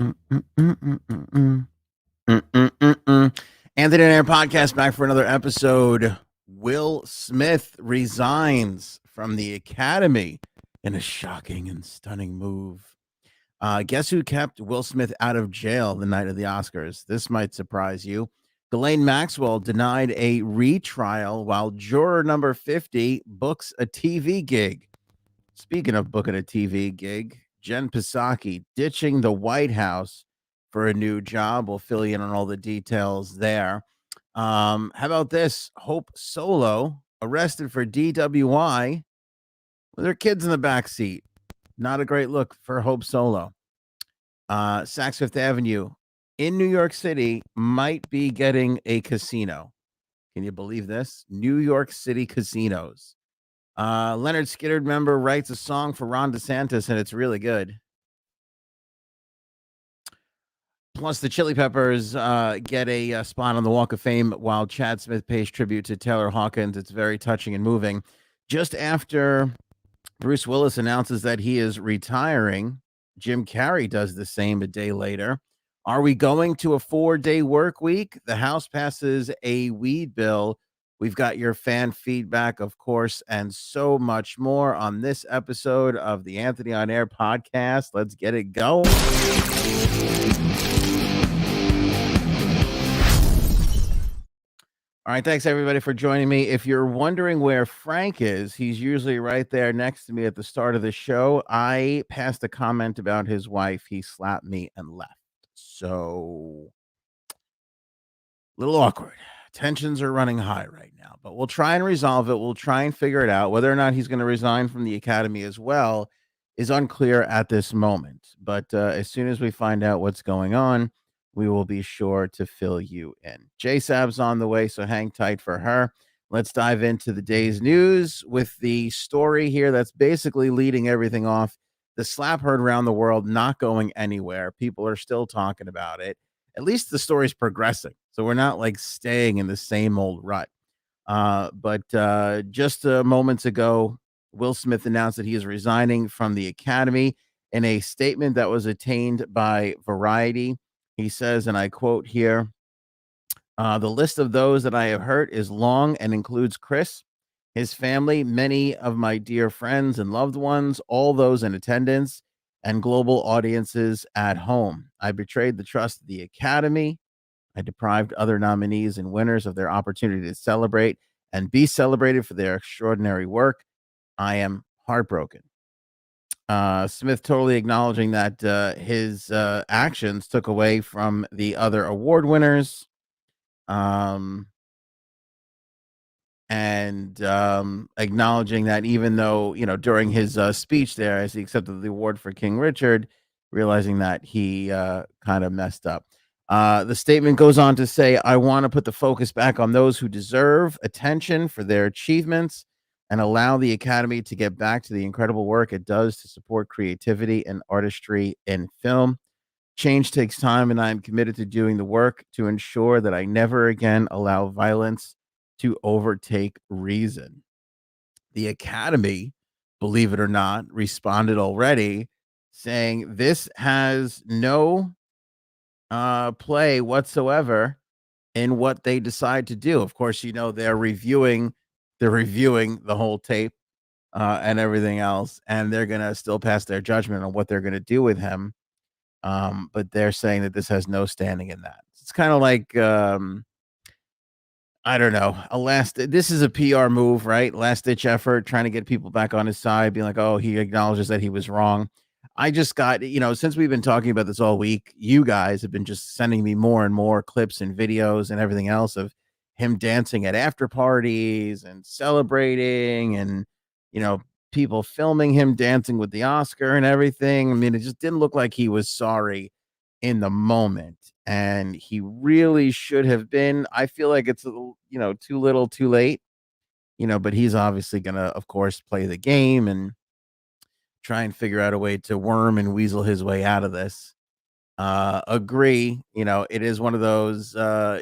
Mm, mm, mm, mm, mm, mm. Mm, mm, mm, mm. Anthony and Aaron podcast back for another episode. Will Smith resigns from the Academy in a shocking and stunning move. Guess who kept Will Smith out of jail the night of the Oscars? This might surprise you. Ghislaine Maxwell denied a retrial while juror number 50 books a TV gig. Speaking of booking a TV gig, Jen Psaki ditching the White House for a new job. We'll fill you in on all the details there. How about this? Hope Solo arrested for DWI with her kids in the back seat. Not a great look for Hope Solo. Saks Fifth Avenue in New York City might be getting a casino. Can you believe this? New York City casinos. Lynyrd Skynyrd member writes a song for Ron DeSantis, and it's really good. Plus, the Chili Peppers get a spot on the Walk of Fame while Chad Smith pays tribute to Taylor Hawkins. It's very touching and moving. Just after Bruce Willis announces that he is retiring, Jim Carrey does the same a day later. Are we going to a 4-day work week? The House passes a weed bill. We've got your fan feedback, of course, and so much more on this episode of the Anthony on Air podcast. Let's get it going. All right, thanks everybody for joining me. If you're wondering where Frank is, he's usually right there next to me at the start of the show. I passed a comment about his wife. He slapped me and left. So, a little awkward. Tensions are running high right now, but we'll try and resolve it. We'll try and figure it out. Whether or not he's going to resign from the Academy as well is unclear at this moment. But as soon as we find out what's going on, we will be sure to fill you in. JSAB's on the way, so hang tight for her. Let's dive into the day's news with the story here that's basically leading everything off. The slap heard around the world, not going anywhere. People are still talking about it. At least the story's progressing. So we're not like staying in the same old rut. But just moments ago, Will Smith announced that he is resigning from the Academy. In a statement that was attained by Variety, he says, and I quote here, the list of those that I have hurt is long and includes Chris, his family, many of my dear friends and loved ones, all those in attendance, and global audiences at home. I betrayed the trust of the Academy. I deprived other nominees and winners of their opportunity to celebrate and be celebrated for their extraordinary work. I am heartbroken. Smith totally acknowledging that his actions took away from the other award winners. And acknowledging that even though, during his speech there, as he accepted the award for King Richard, realizing that he kind of messed up. The statement goes on to say, I want to put the focus back on those who deserve attention for their achievements and allow the Academy to get back to the incredible work it does to support creativity and artistry in film. Change takes time, and I am committed to doing the work to ensure that I never again allow violence to overtake reason. The Academy, believe it or not, responded already saying this has no play whatsoever in what they decide to do. Of course, they're reviewing the whole tape and everything else, and they're gonna still pass their judgment on what they're gonna do with him. But they're saying that this has no standing in that. It's kind of like I don't know. This is a PR move, right? Last ditch effort, trying to get people back on his side, being like, oh, he acknowledges that he was wrong. I just got, since we've been talking about this all week, you guys have been just sending me more and more clips and videos and everything else of him dancing at after parties and celebrating and, you know, people filming him dancing with the Oscar and everything. I mean, it just didn't look like he was sorry in the moment, and he really should have been. I feel like it's a little, too little, too late, but he's obviously gonna, of course, play the game and try and figure out a way to worm and weasel his way out of this. Agree, it is one of those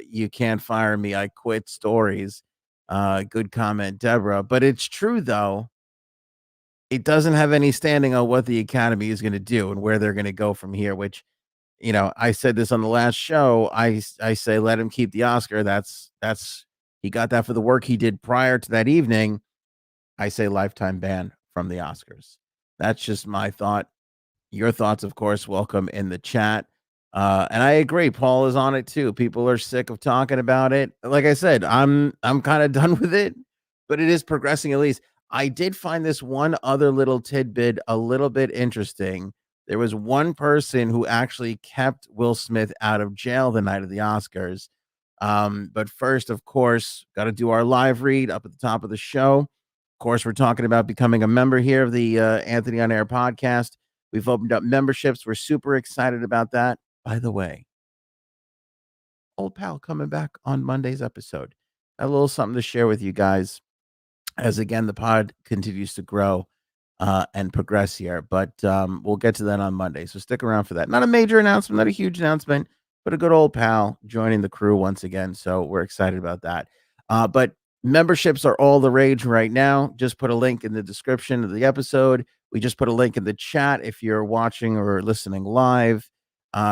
you can't fire me, I quit stories. Good comment, Deborah. But it's true though. It doesn't have any standing on what the Academy is going to do and where they're going to go from here, which I said this on the last show. I say let him keep the Oscar. That's he got that for the work he did prior to that evening. I say lifetime ban from the Oscars. That's just my thought. Your thoughts, of course, welcome in the chat. And I agree. Paul is on it too. People are sick of talking about it. Like I said, I'm kind of done with it, but it is progressing at least. I did find this one other little tidbit a little bit interesting. There was one person who actually kept Will Smith out of jail the night of the Oscars. But first, of course, got to do our live read up at the top of the show. Of course, we're talking about becoming a member here of the Anthony on Air podcast. We've opened up memberships. We're super excited about that. By the way, old pal coming back on Monday's episode. A little something to share with you guys as again the pod continues to grow and progress here. But we'll get to that on Monday. So stick around for that. Not a major announcement, not a huge announcement, but a good old pal joining the crew once again. So we're excited about that. But memberships are all the rage right now. Just put a link in the description of the episode. We just put a link in the chat if you're watching or listening live.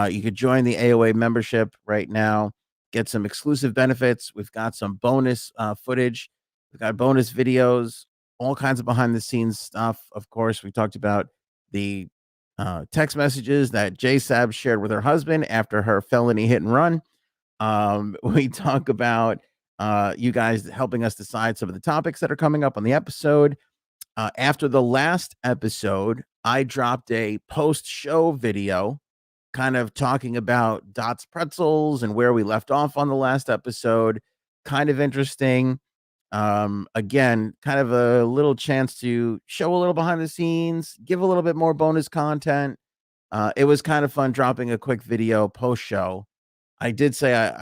You could join the AOA membership right now, get some exclusive benefits. We've got some bonus footage. We've got bonus videos, all kinds of behind the scenes stuff. Of course, we talked about the text messages that J-Sab shared with her husband after her felony hit and run. We talk about you guys helping us decide some of the topics that are coming up on the episode. After the last episode, I dropped a post-show video kind of talking about Dot's Pretzels and where we left off on the last episode. Kind of interesting. Again, kind of a little chance to show a little behind the scenes, give a little bit more bonus content. It was kind of fun dropping a quick video post show. I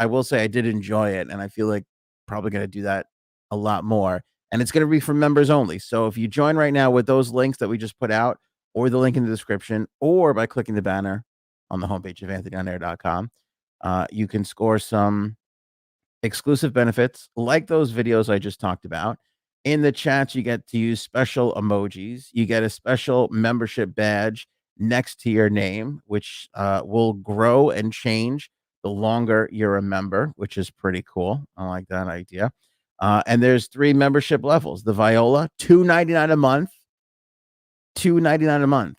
will say I did enjoy it, and I feel like probably going to do that a lot more. And it's going to be for members only. So if you join right now with those links that we just put out, or the link in the description, or by clicking the banner on the homepage of anthonyonair.com, you can score some exclusive benefits like those videos I just talked about. In the chats, you get to use special emojis. You get a special membership badge next to your name, which will grow and change the longer you're a member, which is pretty cool. I like that idea. And there's 3 membership levels. The Viola, $2.99 a month. $2.99 a month.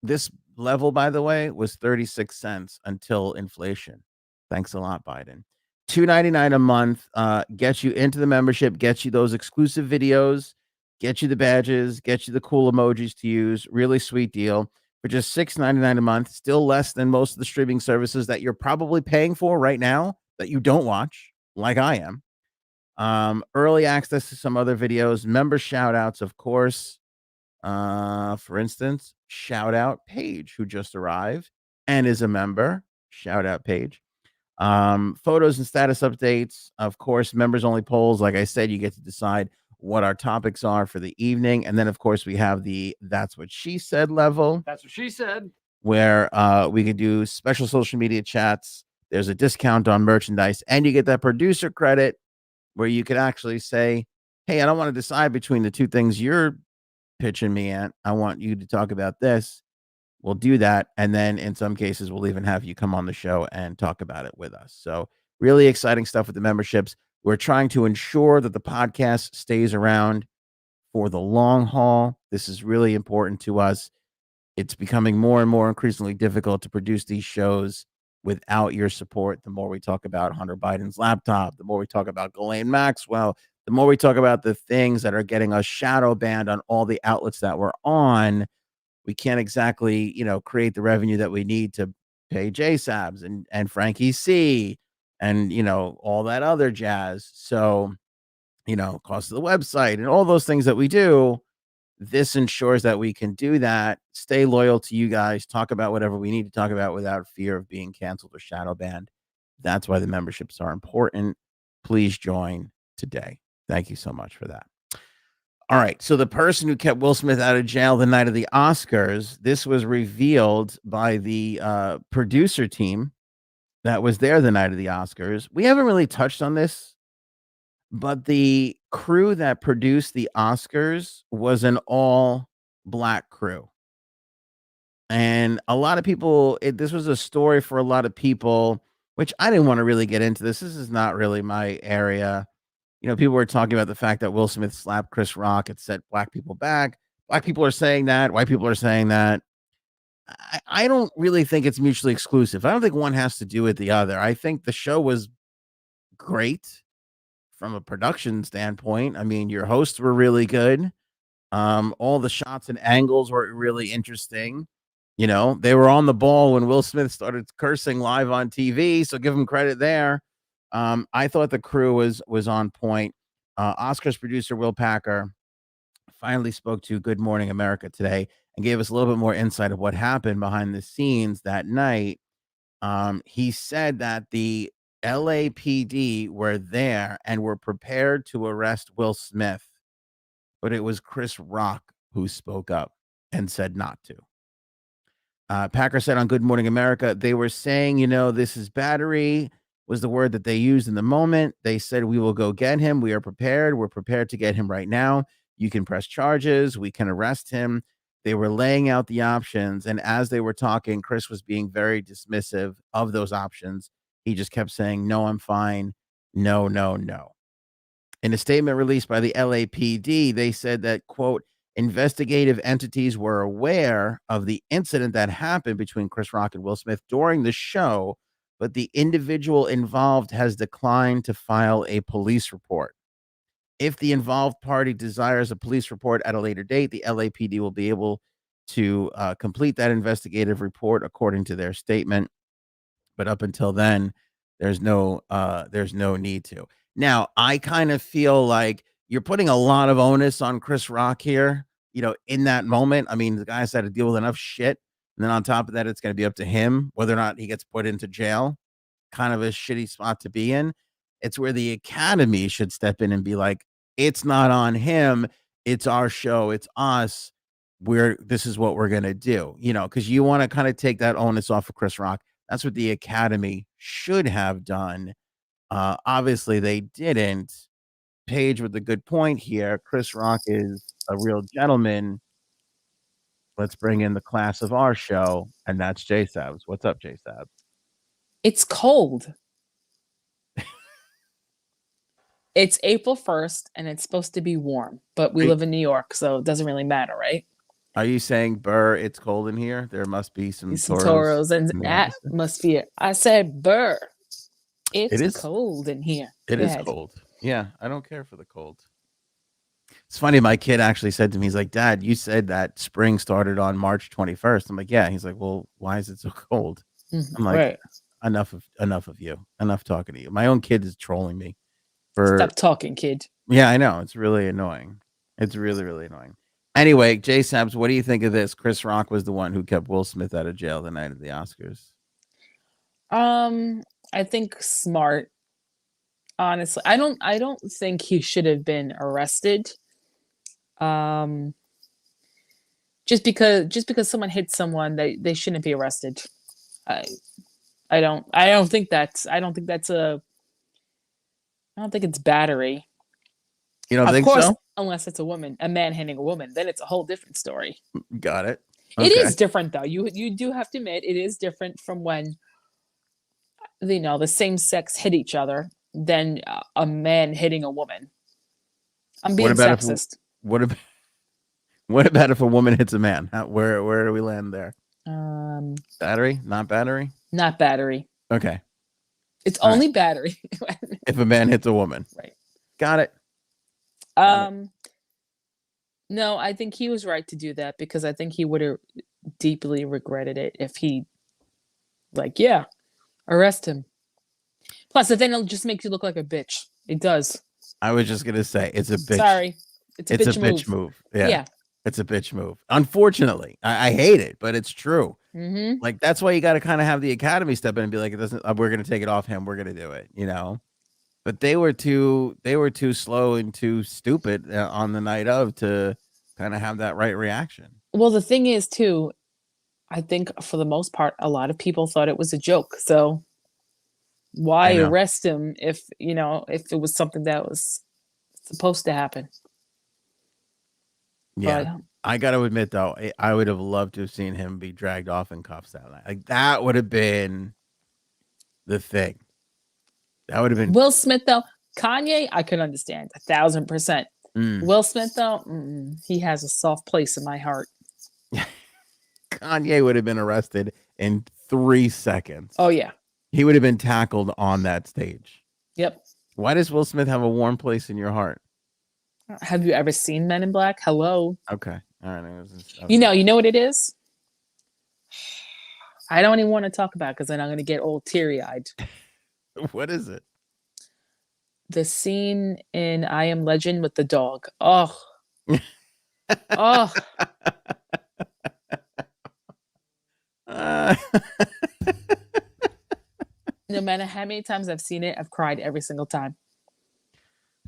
This level, by the way, was 36 cents until inflation. Thanks a lot, Biden. $2.99 a month gets you into the membership, gets you those exclusive videos, gets you the badges, gets you the cool emojis to use. Really sweet deal. For just $6.99 a month, still less than most of the streaming services that you're probably paying for right now that you don't watch, like I am. Early access to some other videos, member shout outs, of course. For instance, shout out Paige, who just arrived and is a member. Shout out Paige. Photos and status updates, of course, members only polls. Like I said, you get to decide what our topics are for the evening. And then, of course, we have the That's What She Said level. That's what she said. Where we can do special social media chats. There's a discount on merchandise, and you get that producer credit where you could actually say, hey, I don't want to decide between the two things you're pitching me at. I want you to talk about this. We'll do that. And then in some cases, we'll even have you come on the show and talk about it with us. So really exciting stuff with the memberships. We're trying to ensure that the podcast stays around for the long haul. This is really important to us. It's becoming more and more increasingly difficult to produce these shows without your support. The more we talk about Hunter Biden's laptop, the more we talk about Ghislaine Maxwell, the more we talk about the things that are getting us shadow banned on all the outlets that we're on, we can't exactly, create the revenue that we need to pay J-Sabs and Frankie C and, all that other jazz. So, cost of the website and all those things that we do. This ensures that we can do that, stay loyal to you guys, talk about whatever we need to talk about without fear of being canceled or shadow banned. That's why the memberships are important. Please join today. Thank you so much for that. All right. So the person who kept Will Smith out of jail the night of the Oscars, this was revealed by the producer team that was there the night of the Oscars. We haven't really touched on this, but the crew that produced the Oscars was an all black crew. And a lot of people, this was a story for a lot of people, which I didn't want to really get into this. This is not really my area. People were talking about the fact that Will Smith slapped Chris Rock. It set black people back. Black people are saying that. White people are saying that. I don't really think it's mutually exclusive. I don't think one has to do with the other. I think the show was great from a production standpoint. I mean, your hosts were really good. All the shots and angles were really interesting. They were on the ball when Will Smith started cursing live on TV, so give him credit there. I thought the crew was on point. Oscars producer Will Packer finally spoke to Good Morning America today and gave us a little bit more insight of what happened behind the scenes that night. He said that the LAPD were there and were prepared to arrest Will Smith, but it was Chris Rock who spoke up and said not to. Packer said on Good Morning America, they were saying, this is battery was the word that they used in the moment. They said, we will go get him. We are prepared. We're prepared to get him right now. You can press charges. We can arrest him. They were laying out the options. And as they were talking, Chris was being very dismissive of those options. He just kept saying, no, I'm fine. No, no, no. In a statement released by the LAPD, they said that, quote, investigative entities were aware of the incident that happened between Chris Rock and Will Smith during the show, but the individual involved has declined to file a police report. If the involved party desires a police report at a later date, the LAPD will be able to complete that investigative report according to their statement. But up until then, there's no need to. Now, I kind of feel like you're putting a lot of onus on Chris Rock here, in that moment. I mean, the guy's had to deal with enough shit. And then on top of that, it's going to be up to him whether or not he gets put into jail. Kind of a shitty spot to be in. It's where the Academy should step in and be like, it's not on him. It's our show. It's us. This is what we're going to do, because you want to kind of take that onus off of Chris Rock. That's what the Academy should have done. Obviously, they didn't. Paige with a good point here. Chris Rock is a real gentleman. Let's bring in the class of our show, and that's J Sabs. What's up, J Sabs? It's cold. It's April 1st, and it's supposed to be warm, but we live in New York, so it doesn't really matter, right? Are you saying, Burr, it's cold in here? There must be some Toros, and that must be it. I said, Burr, it's cold in here. It is cold. Yeah, I don't care for the cold. It's funny, my kid actually said to me, he's like, Dad, you said that spring started on March 21st. I'm like, yeah. He's like, well, why is it so cold? I'm like, right. Enough of you. Enough talking to you. My own kid is trolling me. Stop talking, kid. Yeah, I know. It's really annoying. It's really, really annoying. Anyway, J Sabs, what do you think of this? Chris Rock was the one who kept Will Smith out of jail the night of the Oscars. I think smart. Honestly, I don't think he should have been arrested. Just because someone hit someone, they shouldn't be arrested. I don't think it's battery. You don't think so? Unless it's a man hitting a woman, then it's a whole different story. Got it. Okay. It is different though. You do have to admit it is different from when the same sex hit each other than a man hitting a woman. I'm being sexist. What about if a woman hits a man? Where do we land there? Battery? Not battery? Not battery. Okay. It's only battery. If a man hits a woman. Right. Got it. No, I think he was right to do that because I think he would have deeply regretted it if he arrest him. Plus, then it'll just make you look like a bitch. It does. I was just gonna say it's a bitch. Sorry. It's a bitch move. Yeah. It's a bitch move. Unfortunately, I hate it, but it's true. Mm-hmm. Like that's why you got to kind of have the Academy step in and be like, it doesn't. We're gonna take it off him. We're gonna do it. But they were too slow and too stupid on the night of to kind of have that right reaction. Well, the thing is too, I think for the most part, a lot of people thought it was a joke. So why arrest him if it was something that was supposed to happen? Yeah. I got to admit, though, I would have loved to have seen him be dragged off in cuffs that night. Like, that would have been the thing. That would have been. Will Smith, though, Kanye, I could understand 1,000%. Mm. Will Smith, though, he has a soft place in my heart. Kanye would have been arrested in 3 seconds. Oh, yeah. He would have been tackled on that stage. Yep. Why does Will Smith have a warm place in your heart? Have you ever seen Men in Black? Hello. Okay. All right. You know what it is? I don't even want to talk about it because then I'm going to get all teary-eyed. What is it? The scene in I Am Legend with the dog. Oh. Oh. No matter how many times I've seen it, I've cried every single time.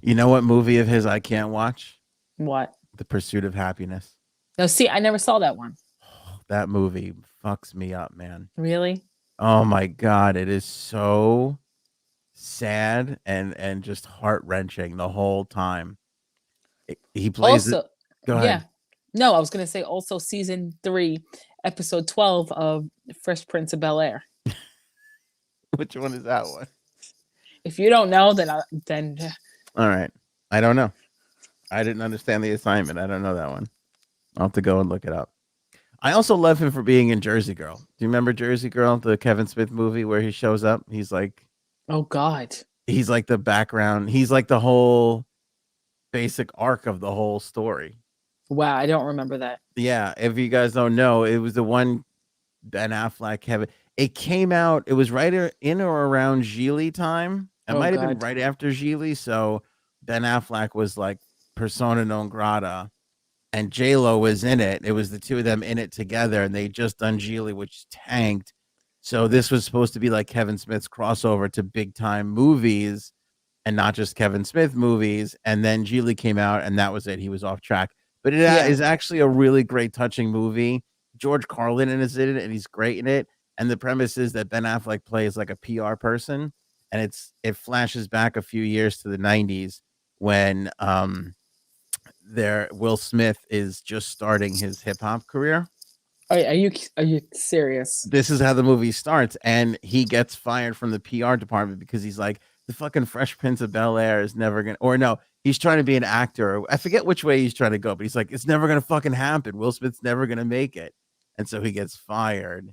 You know what movie of his I can't watch? What? The Pursuit of Happiness. No, see, I never saw that one. That movie fucks me up, man. Really? Oh my God. It is so sad and just heart-wrenching the whole time. He plays also, it. Go ahead. Yeah. No, I was going to say also season 3, episode 12 of Fresh Prince of Bel-Air. Which one is that one? If you don't know, then all right. I don't know. I didn't understand the assignment. I don't know that one. I'll have to go and look it up. I also love him for being in Jersey Girl. Do you remember Jersey Girl, the Kevin Smith movie where he shows up? He's like, oh God. He's like the background. He's like the whole basic arc of the whole story. Wow, I don't remember that. Yeah, if you guys don't know, it was the one Ben Affleck, Kevin. It came out, it was right in or around Gigli time. It might have been right after Gigli. So Ben Affleck was like persona non grata, and J-Lo was in it. It was the two of them in it together, and they just done Gigli, which tanked. So this was supposed to be like Kevin Smith's crossover to big time movies and not just Kevin Smith movies. And then Gigli came out, and that was it. He was off track. But it is actually a really great, touching movie. George Carlin is in it, and he's great in it. And the premise is that Ben Affleck plays like a PR person, and it flashes back a few years to the 90s when Will Smith is just starting his hip hop career. Are you serious? This is how the movie starts, and he gets fired from the PR department because he's like, the fucking Fresh Prince of Bel-Air is never gonna, or no, he's trying to be an actor. I forget which way he's trying to go, but he's like, it's never gonna fucking happen. Will Smith's never gonna make it, and so he gets fired.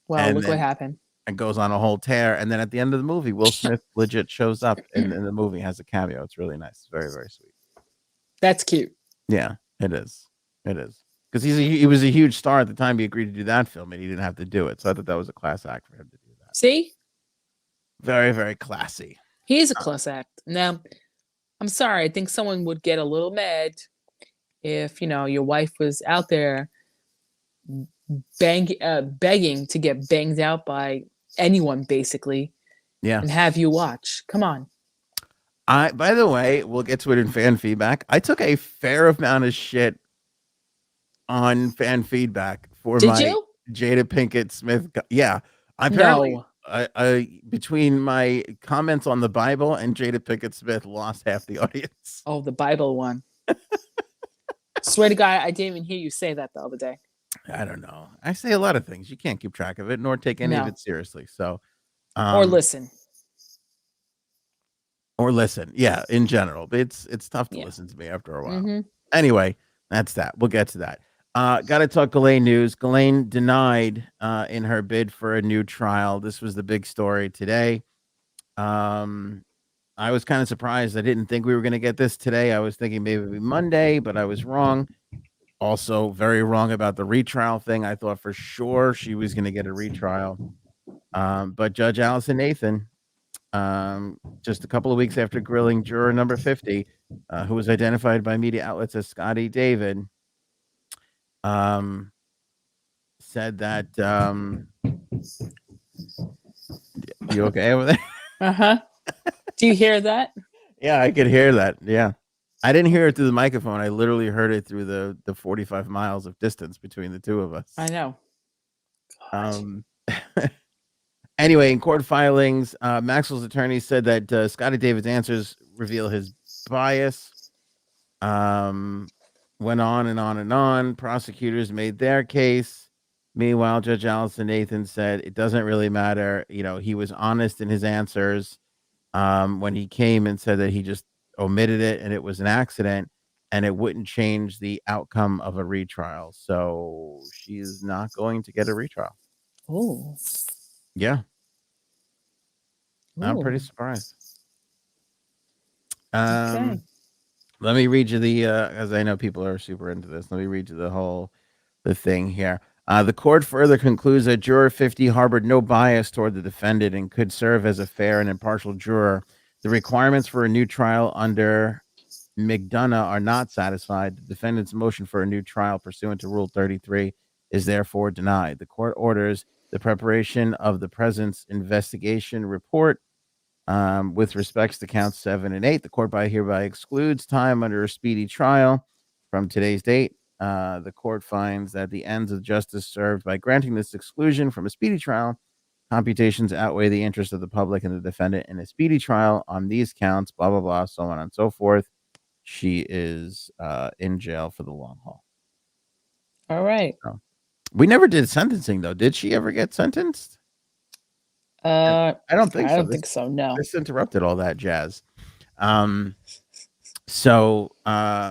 Well, look what happened. And goes on a whole tear, and then at the end of the movie, Will Smith legit shows up in the movie, has a cameo. It's really nice. It's very, very sweet. That's cute. Yeah, it is. It is. Because he was a huge star at the time he agreed to do that film, and he didn't have to do it. So I thought that was a class act for him to do that. See? Very, very classy. He is a class act. Now, I'm sorry. I think someone would get a little mad if, your wife was out there begging to get banged out by anyone, basically. Yeah. And have you watch. Come on. By the way, we'll get to it in fan feedback. I took a fair amount of shit on fan feedback for my Jada Pinkett Smith. Yeah. Apparently, between my comments on the Bible and Jada Pinkett Smith, lost half the audience. Oh, the Bible one. Swear to God, I didn't even hear you say that the other day. I don't know. I say a lot of things. You can't keep track of it, nor take any of it seriously. So, or listen. Yeah, in general. But it's tough to listen to me after a while. Mm-hmm. Anyway, that's that. We'll get to that. Got to talk Ghislaine news. Ghislaine denied in her bid for a new trial. This was the big story today. I was kind of surprised. I didn't think we were going to get this today. I was thinking maybe it'd be Monday, but I was wrong. Also, very wrong about the retrial thing. I thought for sure she was going to get a retrial. But Judge Allison Nathan, just a couple of weeks after grilling juror number 50, who was identified by media outlets as Scotty David, said that you okay over there? Uh-huh. Do you hear that? Yeah, I could hear that. Yeah. I didn't hear it through the microphone. I literally heard it through the 45 miles of distance between the two of us. I know. Anyway, in court filings, Maxwell's attorney said that Scotty David's answers reveal his bias. went on and on and on. Prosecutors made their case. Meanwhile, Judge Allison Nathan said it doesn't really matter. He was honest in his answers when he came and said that he just omitted it and it was an accident and it wouldn't change the outcome of a retrial. So she is not going to get a retrial. Oh. Yeah. I'm pretty Ooh. surprised. Okay. Let me read you the as I know people are super into this. Let me read you the thing here. The court further concludes that Juror 50 harbored no bias toward the defendant and could serve as a fair and impartial juror. The requirements for a new trial under McDonough are not satisfied. The defendant's motion for a new trial pursuant to Rule 33 is therefore denied. The court orders the preparation of the president's investigation report. With respects to counts 7 and 8, the court hereby excludes time under a speedy trial from today's date. The court finds that the ends of justice served by granting this exclusion from a speedy trial computations outweigh the interest of the public and the defendant in a speedy trial on these counts, blah, blah, blah, so on and so forth. She is in jail for the long haul. All right. So, we never did sentencing, though. Did she ever get sentenced? I don't think so. I don't think so. No. This interrupted all that jazz. So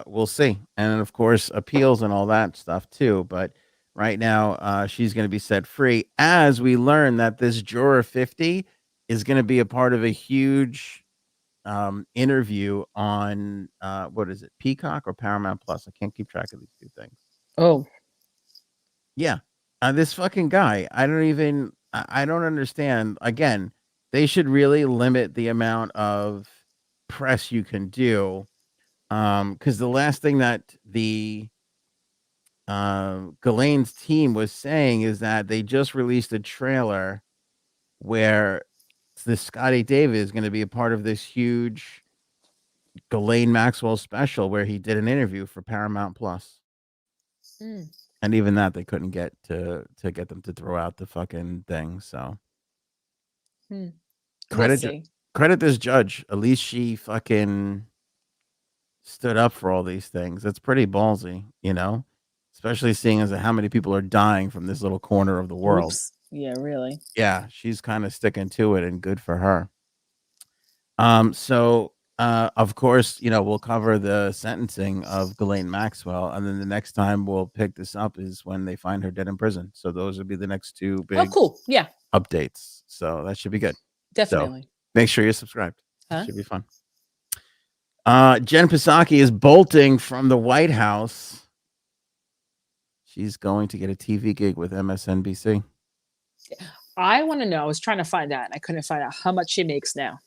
we'll see. And of course, appeals and all that stuff too. But right now, she's going to be set free as we learn that this Juror 50 is going to be a part of a huge interview on what is it, Peacock or Paramount Plus? I can't keep track of these two things. Oh. Yeah. This fucking guy, I don't understand. Again, they should really limit the amount of press you can do. Because the last thing that the Ghislaine's team was saying is that they just released a trailer where the Scotty David is going to be a part of this huge Ghislaine Maxwell special where he did an interview for Paramount Plus. And even that they couldn't get to get them to throw out the fucking thing. So credit this judge. At least she fucking stood up for all these things. That's pretty ballsy, especially seeing as how many people are dying from this little corner of the world. Oops. Yeah, really. Yeah, she's kind of sticking to it, and good for her. So of course, we'll cover the sentencing of Ghislaine Maxwell, and then the next time we'll pick this up is when they find her dead in prison. So those would be the next two big updates. So that should be good. Definitely. So make sure you're subscribed. It should be fun. Jen Psaki is bolting from the White House. She's going to get a TV gig with MSNBC. I want to know. I was trying to find that. I couldn't find out how much she makes now.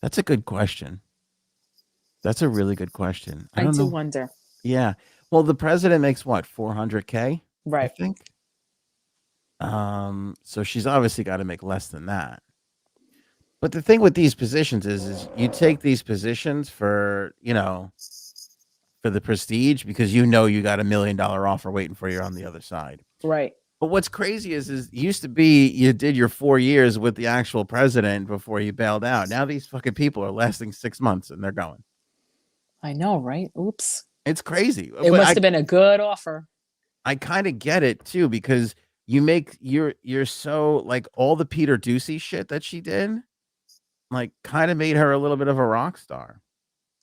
That's a good question. That's a really good question. I do wonder. Yeah. Well, the president makes what, $400K? Right. I think. So she's obviously got to make less than that. But the thing with these positions is you take these positions for the prestige because you got $1 million offer waiting for you on the other side. Right. But what's crazy is it used to be you did your 4 years with the actual president before you bailed out. Now these fucking people are lasting 6 months and they're going. I know, right? Oops. It's crazy. It must have been a good offer. I kind of get it too because you're so like all the Peter Ducey shit that she did, like kind of made her a little bit of a rock star.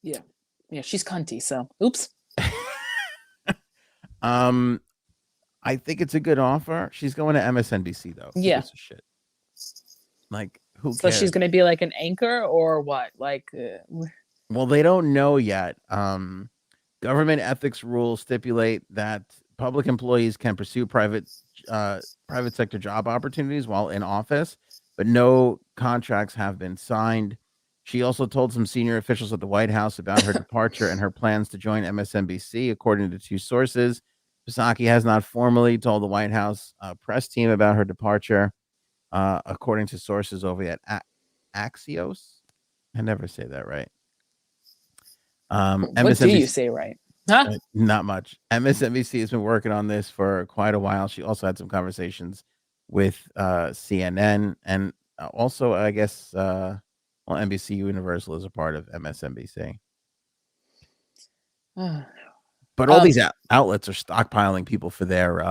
Yeah. Yeah, she's cunty, so oops. I think it's a good offer. She's going to MSNBC though. Yeah. Shit. Like who cares? So she's going to be like an anchor or what? Like well, they don't know yet. Government ethics rules stipulate that public employees can pursue private sector job opportunities while in office, but no contracts have been signed. She also told some senior officials at the White House about her departure and her plans to join MSNBC, according to two sources. Psaki has not formally told the White House press team about her departure, according to sources over at Axios. I never say that right. What do you say right? Huh? Not much. MSNBC has been working on this for quite a while. She also had some conversations with CNN and also, I guess, NBC Universal is a part of MSNBC. But all these outlets are stockpiling people for their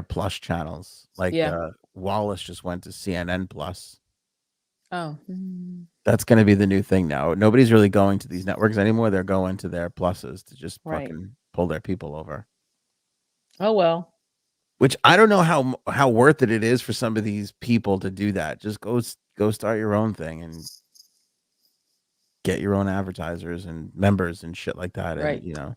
plus channels. Like Wallace just went to CNN Plus. Oh. That's going to be the new thing now. Nobody's really going to these networks anymore. They're going to their pluses to just fucking pull their people over. Oh, well. Which I don't know how worth it is for some of these people to do that. Just go start your own thing and get your own advertisers and members and shit like that. Right. And,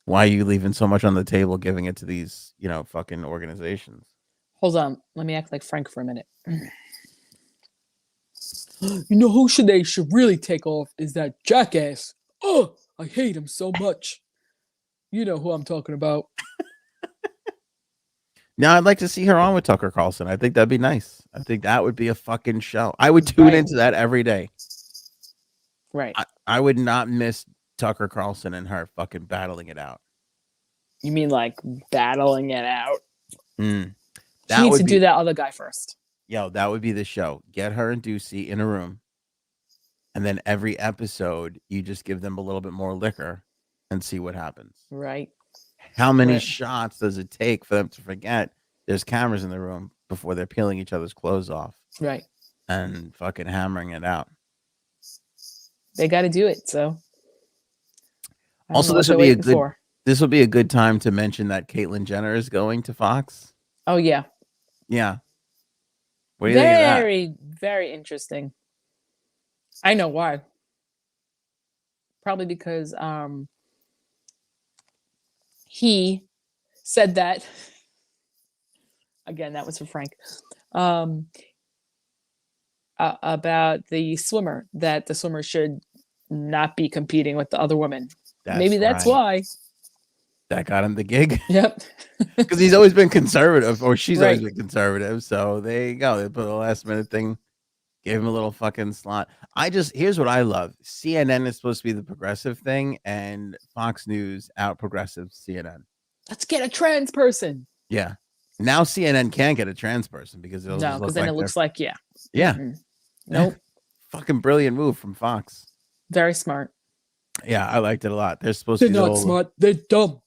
why are you leaving so much on the table giving it to these, fucking organizations? Hold on. Let me act like Frank for a minute. Who they should really take off is that jackass. Oh, I hate him so much. You know who I'm talking about. Now, I'd like to see her on with Tucker Carlson. I think that'd be nice. I think that would be a fucking show. I would tune into that every day. Right. I would not miss Tucker Carlson and her fucking battling it out. You mean like battling it out? She needs to do that other guy first. Yo, that would be the show. Get her and Ducey in a room. And then every episode, you just give them a little bit more liquor and see what happens. Right. How many shots does it take for them to forget there's cameras in the room before they're peeling each other's clothes off? Right. And fucking hammering it out. They got to do it. So. Also, this will be a good time to mention that Caitlyn Jenner is going to Fox. Oh, yeah. Yeah. What do you think of that? Very, very interesting. I know why. Probably because he said that. Again, that was for Frank. About the swimmer, that the swimmer should not be competing with the other women. Maybe that's why. That got him the gig. Yep. Because he's always been conservative, or she's always been conservative. So there you go. They put a last minute thing, gave him a little fucking slot. Here's what I love. CNN is supposed to be the progressive thing, and Fox News out progressive CNN. Let's get a trans person. Yeah. Now CNN can't get a trans person because then it looks like yeah. Mm-hmm. Nope. Fucking brilliant move from Fox. Very smart. Yeah, I liked it a lot. They're not smart. They're dumb.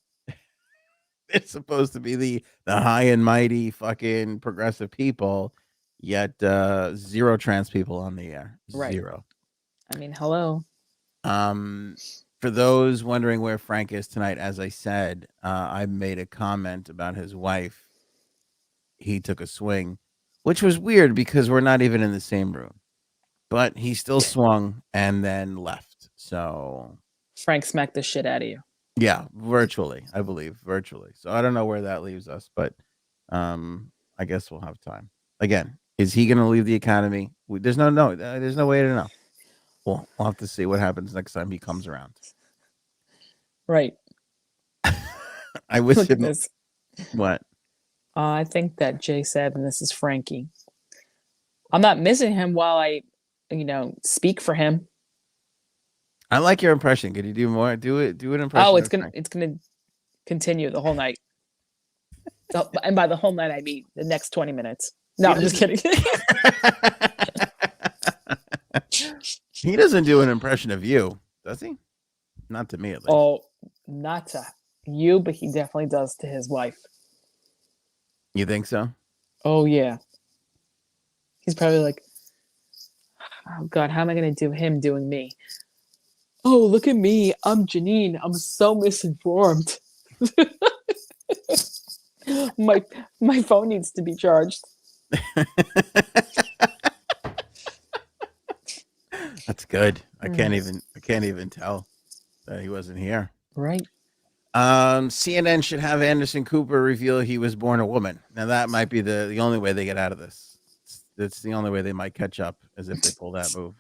It's supposed to be the high and mighty fucking progressive people, yet zero trans people on the air. Right. Zero. I mean, hello. For those wondering where Frank is tonight, as I said, I made a comment about his wife. He took a swing, which was weird because we're not even in the same room. But he still swung and then left. So Frank smacked the shit out of you. Yeah, virtually, I believe, virtually. So I don't know where that leaves us, but I guess we'll have time. Again, is he going to leave the academy? There's no way to know. We'll have to see what happens next time he comes around. Right. I wish him. What? I think that Jay said, and this is Frankie. I'm not missing him while I, speak for him. I like your impression. Could you do more? Do an impression. Oh, it's gonna continue the whole night. And by the whole night, I mean the next 20 minutes. No, I'm just kidding. He doesn't do an impression of you, does he? Not to me, at least. Oh, not to you, but he definitely does to his wife. You think so? Oh, yeah. He's probably like, oh, God, how am I going to do him doing me? Oh, look at me. I'm Janine. I'm so misinformed. My phone needs to be charged. That's good. I can't even tell that he wasn't here. Right. CNN should have Anderson Cooper reveal he was born a woman. Now that might be the only way they get out of this. That's the only way they might catch up, as if they pull that move.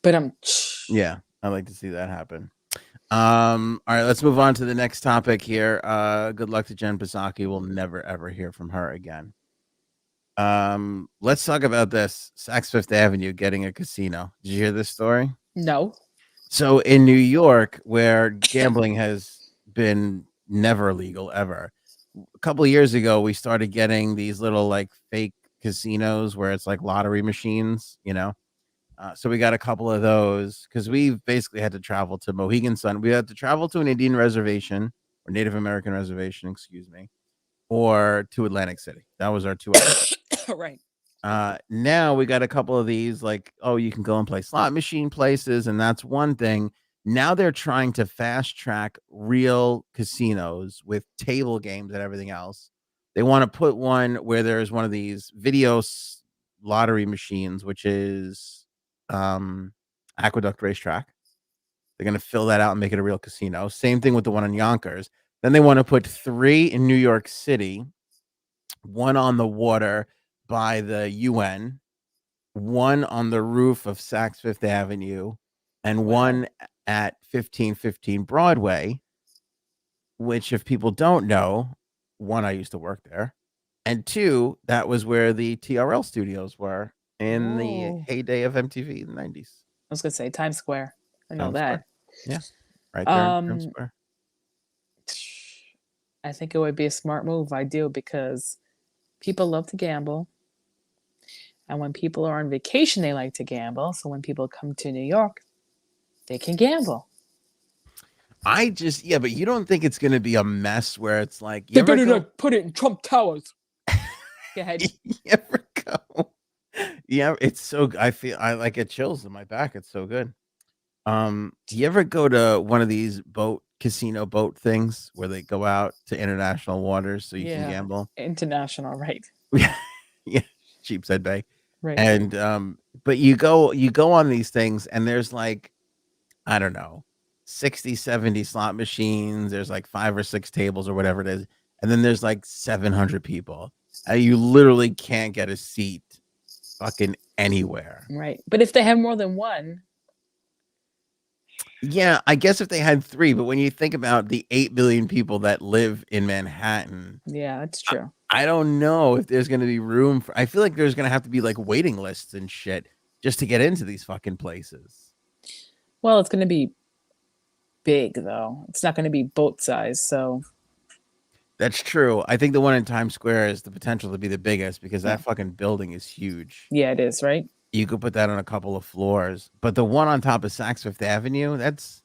But yeah, I'd like to see that happen. All right, let's move on to the next topic here. Good luck to Jen Psaki. We'll never ever hear from her again. Let's talk about this. Saks Fifth Avenue getting a casino. Did you hear this story? No. So in New York, where gambling has been never legal ever, a couple of years ago, we started getting these little like fake casinos where it's like lottery machines, So we got a couple of those because we basically had to travel to Mohegan Sun. We had to travel to an Indian reservation or Native American reservation, excuse me, or to Atlantic City. That was our 2 options. Right. Now we got a couple of these, like, oh, you can go and play slot machine places, and that's one thing. Now they're trying to fast track real casinos with table games and everything else. They want to put one where there's one of these lottery machines, which is Aqueduct Racetrack. They're going to fill that out and make it a real casino. Same thing with the one in Yonkers. Then they want to put 3 in New York City, one on the water by the UN, one on the roof of Saks Fifth Avenue, and one at 1515 Broadway, which, if people don't know, 1, I used to work there, and 2, that was where the TRL studios were in the heyday of MTV in the 90s. I was going to say Times Square. I know that. Yeah, right there in Times Square. I think it would be a smart move. I do, because people love to gamble. And when people are on vacation, they like to gamble. So when people come to New York, they can gamble. But you don't think it's going to be a mess where it's like... They better not put it in Trump Towers. Go ahead. You ever go? Yeah, it's so... I like get chills in my back. It's so good. You ever go to one of these casino boat things where they go out to international waters so you can gamble? International, right? Yeah, Sheepshead Bay. Right. And but you go on these things, and there's like, I don't know, 60, 70 slot machines. There's like 5 or 6 tables or whatever it is. And then there's like 700 people. You literally can't get a seat fucking anywhere. Right. But if they have more than one. Yeah, I guess if they had 3, but when you think about the 8 billion people that live in Manhattan. Yeah, that's true. I don't know if there's going to be room for... I feel like there's going to have to be like waiting lists and shit just to get into these fucking places. Well, it's going to be big, though. It's not going to be boat size, so... That's true. I think the one in Times Square has the potential to be the biggest because that fucking building is huge. Yeah, it is, right? You could put that on a couple of floors. But the one on top of Saks Fifth Avenue, that's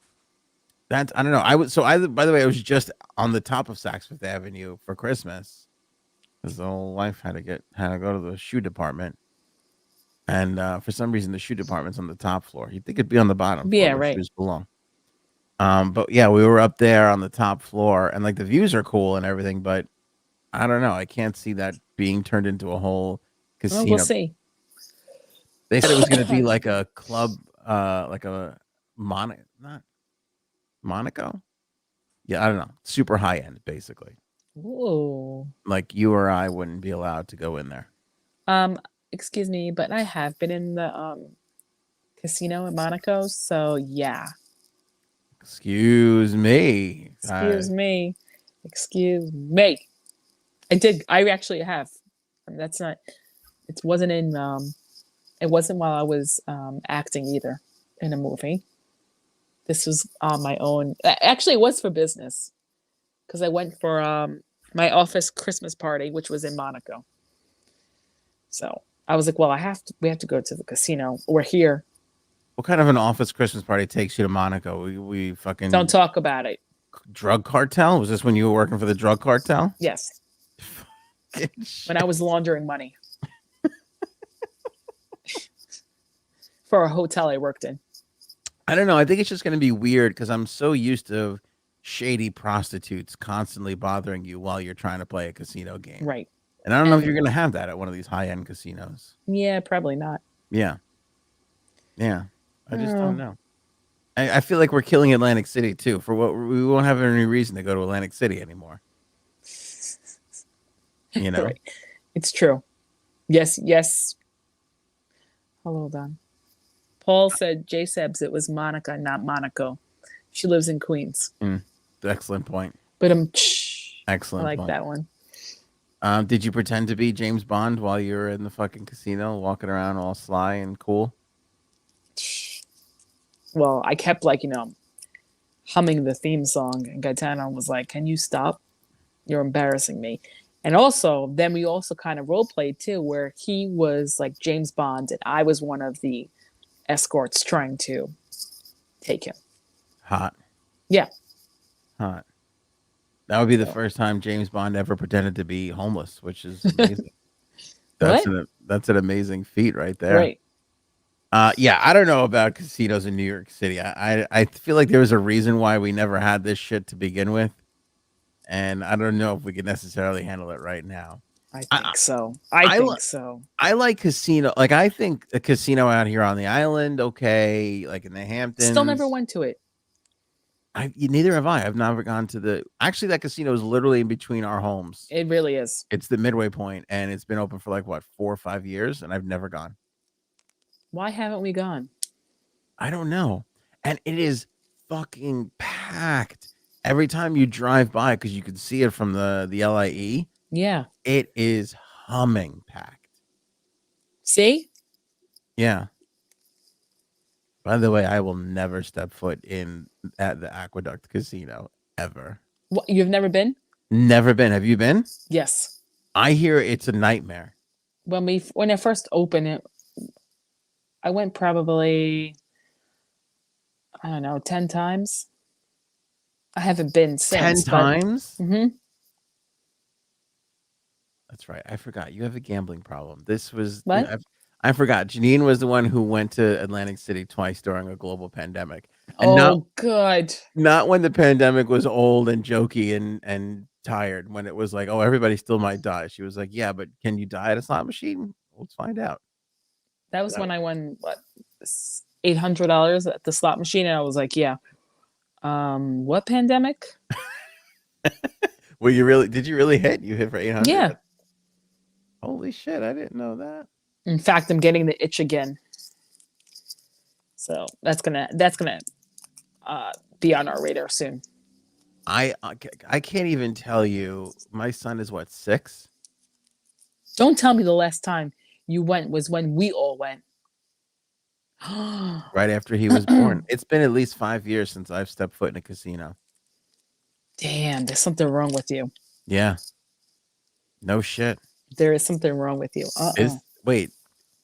I don't know. By the way, I was just on the top of Saks Fifth Avenue for Christmas. Because the whole wife had to go to the shoe department. And for some reason, the shoe department's on the top floor. You'd think it'd be on the bottom floor where right. Shoes belong. But yeah, we were up there on the top floor, and like the views are cool and everything, but I don't know. I can't see that being turned into a whole casino. Well, we'll see. They said it was going to be like a club, like a not Monaco. Yeah, I don't know. Super high end, basically. Ooh. Like you or I wouldn't be allowed to go in there. Excuse me, but I have been in the casino in Monaco, so yeah. Excuse me. Excuse me. I did. I actually have. That's not. It wasn't in. It wasn't while I was acting either in a movie. This was on my own. Actually, it was for business because I went for my office Christmas party, which was in Monaco. So I was like, well, we have to go to the casino. We're here. What kind of an office Christmas party takes you to Monaco? We fucking don't talk about it. Drug cartel? Was this when you were working for the drug cartel? Yes. When I was laundering money for a hotel I worked in. I don't know. I think it's just going to be weird because I'm so used to shady prostitutes constantly bothering you while you're trying to play a casino game. Right. And I don't know if you're going to have that at one of these high-end casinos. Yeah, probably not. Yeah. Yeah. I just don't know. I feel like we're killing Atlantic City too. For what we won't have any reason to go to Atlantic City anymore. You know, right. It's true. Yes. Hold on. Paul said, J Sebs, it was Monica, not Monaco. She lives in Queens. Excellent point. But excellent. I like that one. Did you pretend to be James Bond while you were in the fucking casino, walking around all sly and cool? Well, I kept humming the theme song, and Gaetano was like, "Can you stop? You're embarrassing me." And also, then we also kind of role played too, where he was like James Bond, and I was one of the escorts trying to take him. Hot. Yeah. Hot. That would be the first time James Bond ever pretended to be homeless, which is amazing. That's an amazing feat right there. Right. Yeah, I don't know about casinos in New York City. I feel like there was a reason why we never had this shit to begin with, and I don't know if we can necessarily handle it right now. I think so. I think so. I like casino. Like, I think a casino out here on the island, okay, like in the Hamptons. Still never went to it. Neither have I. I've never gone to the. Actually, that casino is literally in between our homes. It really is. It's the Midway Point, and it's been open for like what, 4 or 5 years, and I've never gone. Why haven't we gone? I don't know. And it is fucking packed every time you drive by, because you can see it from the LIE. Yeah. It is humming packed. See? Yeah. By the way, I will never step foot at the Aqueduct Casino ever. What, you've never been? Never been. Have you been? Yes. I hear it's a nightmare. When I first opened it, I went probably, I don't know, 10 times. I haven't been since. 10 times? Mm-hmm. That's right. I forgot. You have a gambling problem. This was what? I forgot. Janine was the one who went to Atlantic City twice during a global pandemic. And good. Not when the pandemic was old and jokey and tired. When it was like, oh, everybody still might die. She was like, yeah, but can you die at a slot machine? Let's find out. That was when I won $800 at the slot machine, and I was like, yeah. What pandemic? Well, did you really hit? You hit for 800? Yeah. Holy shit, I didn't know that. In fact, I'm getting the itch again. So that's gonna be on our radar soon. I can't even tell you. My son is what, 6? Don't tell me the last time you went was when we all went. Right after he was born. It's been at least 5 years since I've stepped foot in a casino. Damn, there's something wrong with you. Yeah. No shit. There is something wrong with you. Wait,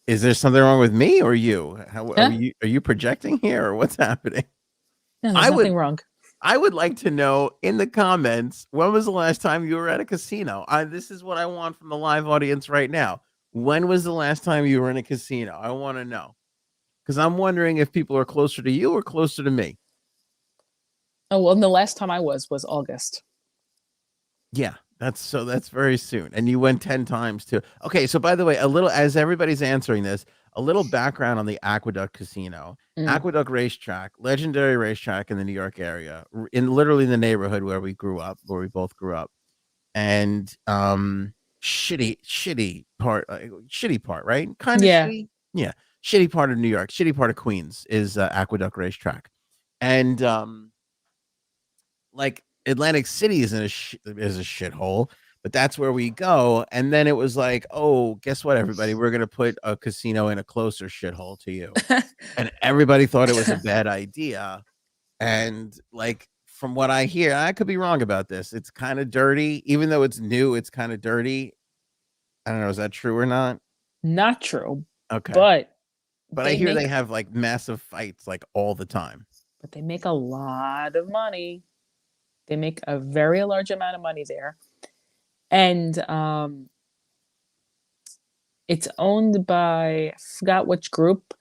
is there something wrong with me or you? Are you projecting here, or what's happening? No, there's nothing wrong. I would like to know in the comments, when was the last time you were at a casino? This is what I want from the live audience right now. When was the last time you were in a casino? I want to know. Because I'm wondering if people are closer to you or closer to me. Oh, well, the last time I was August. Yeah, that's very soon. And you went 10 times too. Okay, so by the way, as everybody's answering this, a little background on the Aqueduct Casino. Aqueduct Racetrack, legendary racetrack in the New York area, in literally the neighborhood where we both grew up. And shitty part, right? Kind of shitty. Yeah. Shitty part of New York, shitty part of Queens is Aqueduct Racetrack. And like Atlantic City is a shithole, but that's where we go. And then it was like, oh, guess what, everybody? We're going to put a casino in a closer shithole to you. And everybody thought it was a bad idea. And like, from what I hear, I could be wrong about this. It's kind of dirty. Even though it's new, it's kind of dirty. I don't know. Is that true or not? Not true. Okay. But I hear they have like massive fights like all the time. But they make a lot of money. They make a very large amount of money there. And it's owned by, I forgot which group.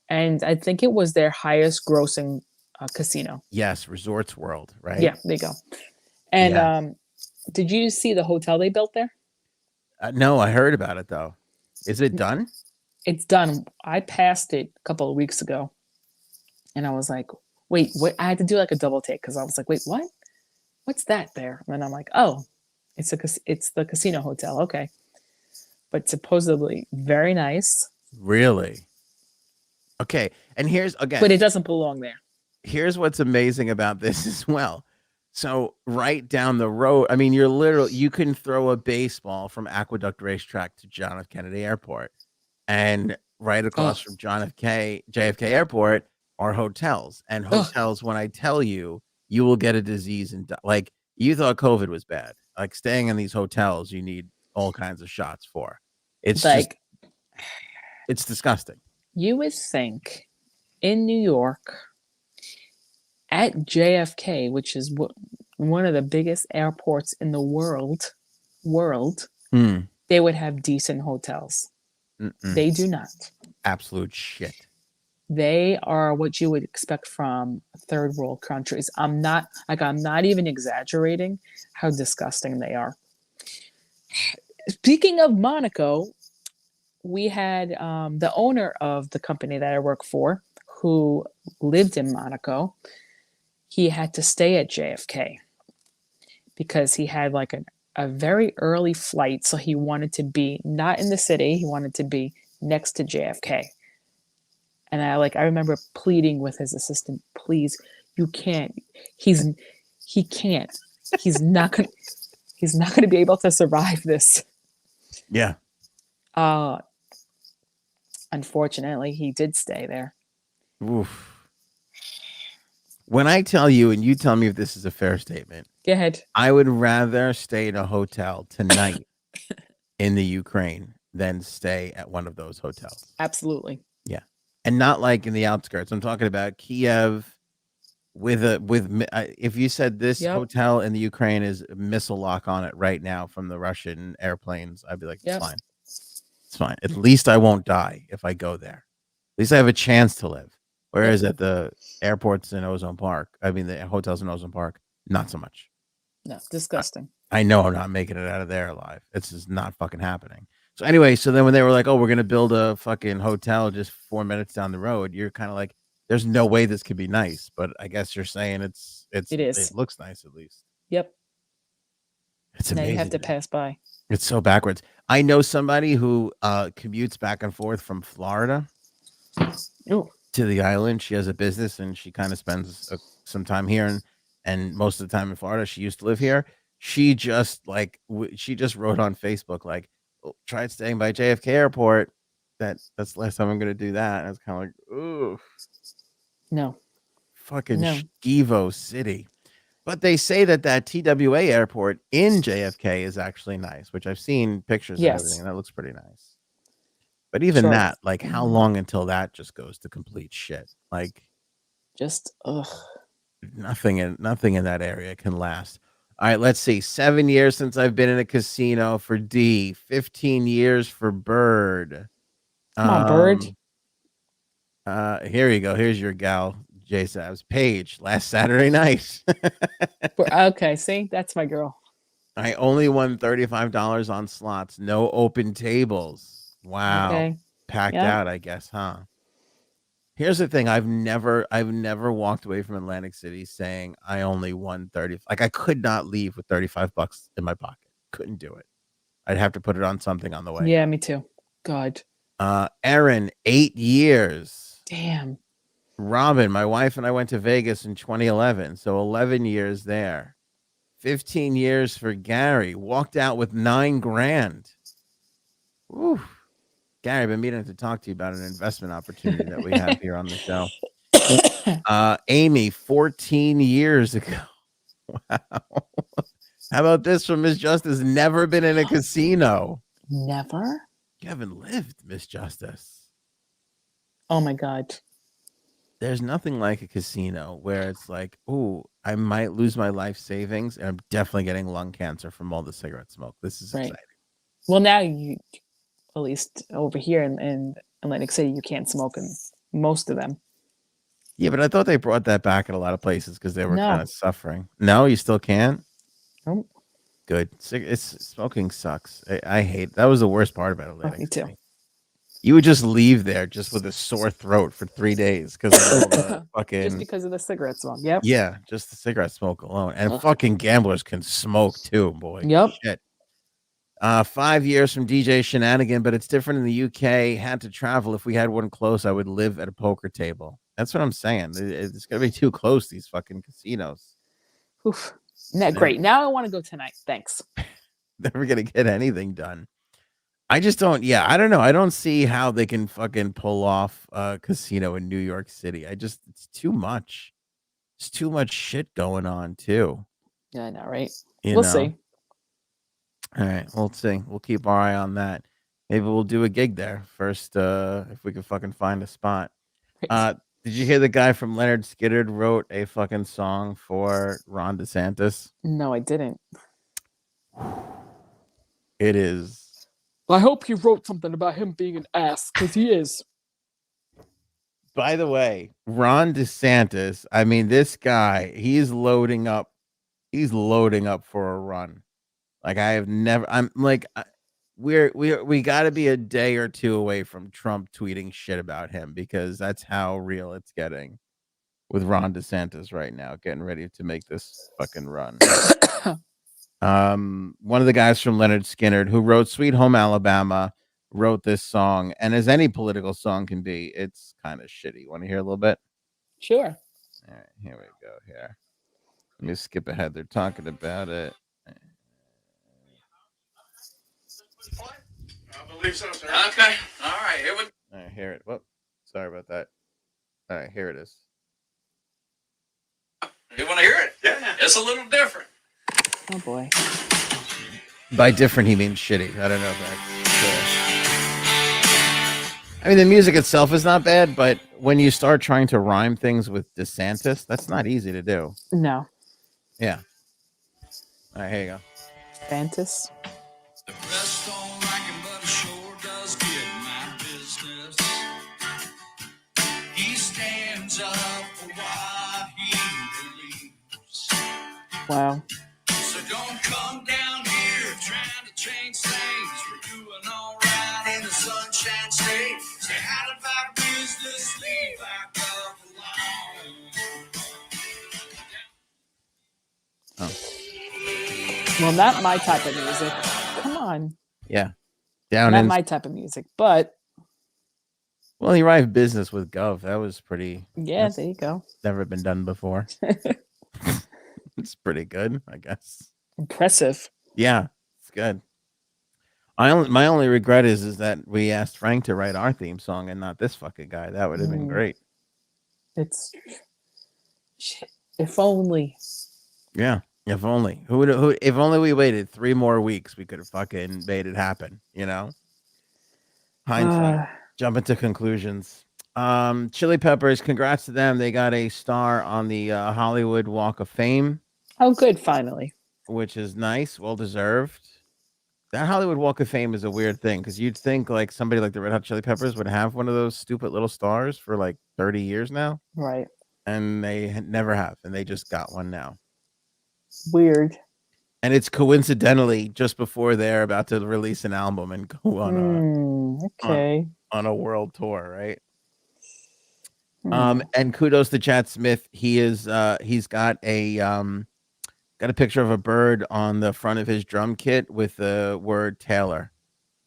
And I think it was their highest grossing casino. Yes, Resorts World, right? Yeah, there you go. And did you see the hotel they built there? No, I heard about it though. Is it done? It's done. I passed it a couple of weeks ago. And I was like, wait, what? I had to do like a double take because I was like, wait, what? What's that there? And then I'm like, oh, it's the casino hotel. Okay. But supposedly very nice. Really? Okay. And here's again. But it doesn't belong there. Here's what's amazing about this as well. So right down the road, I mean, you can throw a baseball from Aqueduct Racetrack to John F. Kennedy Airport. And right across from JFK Airport are hotels. And hotels, when I tell you, you will get a disease and like you thought COVID was bad. Like staying in these hotels, you need all kinds of shots for. It's like, it's disgusting. You would think in New York at JFK, which is one of the biggest airports in the world, they would have decent hotels. They do not. Absolute shit. They are what you would expect from third world countries. I'm not even exaggerating how disgusting they are. Speaking of Monaco, we had the owner of the company that I work for who lived in Monaco. He had to stay at JFK because he had like a very early flight. So he wanted to be not in the city, he wanted to be next to JFK. And I remember pleading with his assistant, please, you can't. He can't. He's not gonna be able to survive this. Yeah. Unfortunately, he did stay there. Oof. When I tell you, and you tell me if this is a fair statement, go ahead. I would rather stay in a hotel tonight in the Ukraine than stay at one of those hotels. Absolutely. Yeah. And not like in the outskirts. I'm talking about Kiev if you said this hotel in the Ukraine is missile lock on it right now from the Russian airplanes, I'd be like, it's fine. It's fine. At least I won't die if I go there. At least I have a chance to live. Whereas at the airports in Ozone Park, I mean, the hotels in Ozone Park, not so much. No, disgusting. I know I'm not making it out of there alive. It's just not fucking happening. So anyway, so then when they were like, oh, we're going to build a fucking hotel just 4 minutes down the road, you're kind of like, there's no way this could be nice. But I guess you're saying it is. It looks nice at least. Yep. It's amazing. Now you have to pass by. It's so backwards. I know somebody who commutes back and forth from Florida to the island. She has a business and she kind of spends some time here and most of the time in Florida. She used to live here. She just she just wrote on Facebook like, oh, tried staying by JFK Airport. That's the last time I'm going to do that. And it's kind of like, ooh, no, fucking Schivo City. But they say that TWA airport in JFK is actually nice, which I've seen pictures of everything. And that looks pretty nice. But even that, like, how long until that just goes to complete shit? Like, just nothing in that area can last. All right, let's see. 7 years since I've been in a casino for D. 15 years for Bird. Come on, Bird. Here you go. Here's your gal, J Sabs. Paige, last Saturday night. Okay, see, that's my girl. I only won $35 on slots. No open tables. Wow. Okay. Packed out, I guess, huh? Here's the thing. I've never walked away from Atlantic City saying I only won 30. Like I could not leave with $35 in my pocket. Couldn't do it. I'd have to put it on something on the way. Yeah, me too. God. Erin, 8 years. Damn. Robin, my wife and I went to Vegas in 2011. So 11 years there. 15 years for Gary. Walked out with $9,000. Ooh. Gary, I've been meaning to talk to you about an investment opportunity that we have here on the show. Amy, 14 years ago. Wow. How about this from Miss Justice? Never been in a casino. Never? You haven't lived, Miss Justice. Oh, my God. There's nothing like a casino where it's like, oh, I might lose my life savings, and I'm definitely getting lung cancer from all the cigarette smoke. This is exciting. Well, now at least over here in Atlantic City, you can't smoke in most of them. Yeah, but I thought they brought that back at a lot of places because they were kind of suffering. No, you still can't? Nope. Good. Smoking sucks. I hate that. Was the worst part about Atlantic Me too. City. You would just leave there just with a sore throat for 3 days because of the fucking just because of the cigarette smoke. Yep. Yeah, just the cigarette smoke alone. And fucking gamblers can smoke too, boy. Yep. Shit. 5 years from DJ Shenanigan, but it's different in the UK. Had to travel. If we had one close, I would live at a poker table. That's what I'm saying. It's gonna be too close, these fucking casinos. Oof. Great. Now I want to go tonight. Thanks. Never gonna get anything done. I just don't. Yeah, I don't know. I don't see how they can fucking pull off a casino in New York City. It's too much. It's too much shit going on too. Yeah, I know, right? We'll see. All right, we'll see. We'll keep our eye on that. Maybe we'll do a gig there first if we can fucking find a spot. Did you hear the guy from Lynyrd Skynyrd wrote a fucking song for Ron DeSantis? No, I didn't. It is. I hope he wrote something about him being an ass, because he is. By the way, Ron DeSantis, I mean, this guy, he's loading up. He's loading up for a run. Like I have never. I'm like, we got to be a day or two away from Trump tweeting shit about him because that's how real it's getting with Ron DeSantis right now, getting ready to make this fucking run. One of the guys from Lynyrd Skynyrd who wrote Sweet Home Alabama wrote this song, and as any political song can be, it's kind of shitty. Want to hear a little bit? Sure. All right, here we go. Here, let me skip ahead. They're talking about it. I believe so, sir. Okay. All right. Here we go. All right, hear it. Whoop. Sorry about that. All right, here it is. You want to hear it? Yeah. It's a little different. Oh boy. By different, he means shitty. I don't know if that's I mean, the music itself is not bad, but when you start trying to rhyme things with DeSantis, that's not easy to do. No. Yeah. All right, here you go. Fantas. The press don't like him, but it sure does get my business. He stands up for what he believes. Wow. So don't come down here trying to change things. We're doing all right in the Sunshine State. Stay out of our business, leave our government alone. Oh. Well, not my type of music. Come on. Yeah. Down Not in. my type of music, but Well, he arrived business with Gov. That was pretty. yeah, there you go. Never been done before. It's pretty good, I guess. Impressive. Yeah, it's good. My only regret is that we asked Frank to write our theme song and not this fucking guy. That would have been great. It's shit. If only. Yeah, if only. Who? If only we waited 3 more weeks, we could have fucking made it happen. You know. Hindsight. Jumping to conclusions. Chili Peppers. Congrats to them. They got a star on the Hollywood Walk of Fame. Oh, good. Finally. Which is nice. Well deserved. That Hollywood Walk of Fame is a weird thing because you'd think like somebody like the Red Hot Chili Peppers would have one of those stupid little stars for like 30 years now. Right. And they never have. And they just got one now. Weird. And it's coincidentally just before they're about to release an album and go on on a world tour, right? And kudos to Chad Smith. He is he's got a picture of a bird on the front of his drum kit with the word Taylor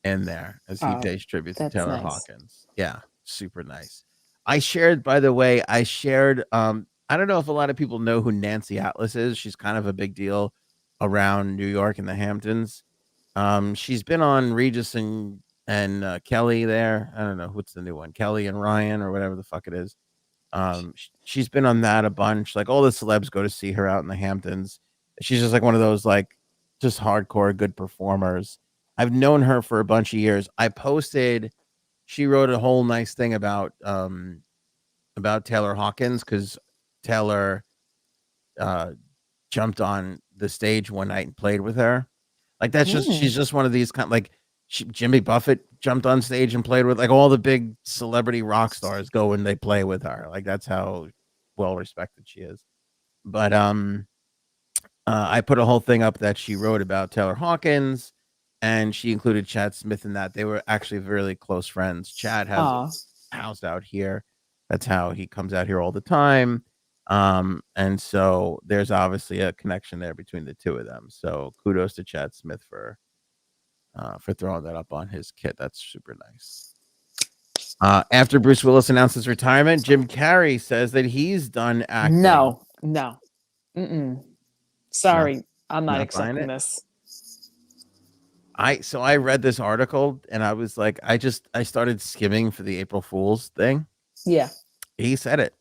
in there as he pays tribute to Taylor Hawkins. Yeah, super nice. I shared, by the way, I don't know if a lot of people know who Nancy Atlas is. She's kind of a big deal around New York and the Hamptons. She's been on Regis and Kelly there. I don't know what's the new one, Kelly and Ryan or whatever the fuck it is. She's been on that a bunch. Like all the celebs go to see her out in the Hamptons. She's just like one of those like just hardcore good performers. I've known her for a bunch of years. She wrote a whole nice thing about Taylor Hawkins because Taylor jumped on the stage one night and played with her. Like that's just she's just one of these kind of like Jimmy Buffett jumped on stage and played with like all the big celebrity rock stars go and they play with her. Like that's how well respected she is. But I put a whole thing up that she wrote about Taylor Hawkins, and she included Chad Smith in that. They were actually really close friends. Chad has a house out here. That's how he comes out here all the time. And so there's obviously a connection there between the two of them. So kudos to Chad Smith for throwing that up on his kit. That's super nice. After Bruce Willis announced his retirement, Jim Carrey says that he's done acting. No. Sorry, I'm not accepting this. I read this article and I was like, I started skimming for the April Fool's thing. Yeah. He said it.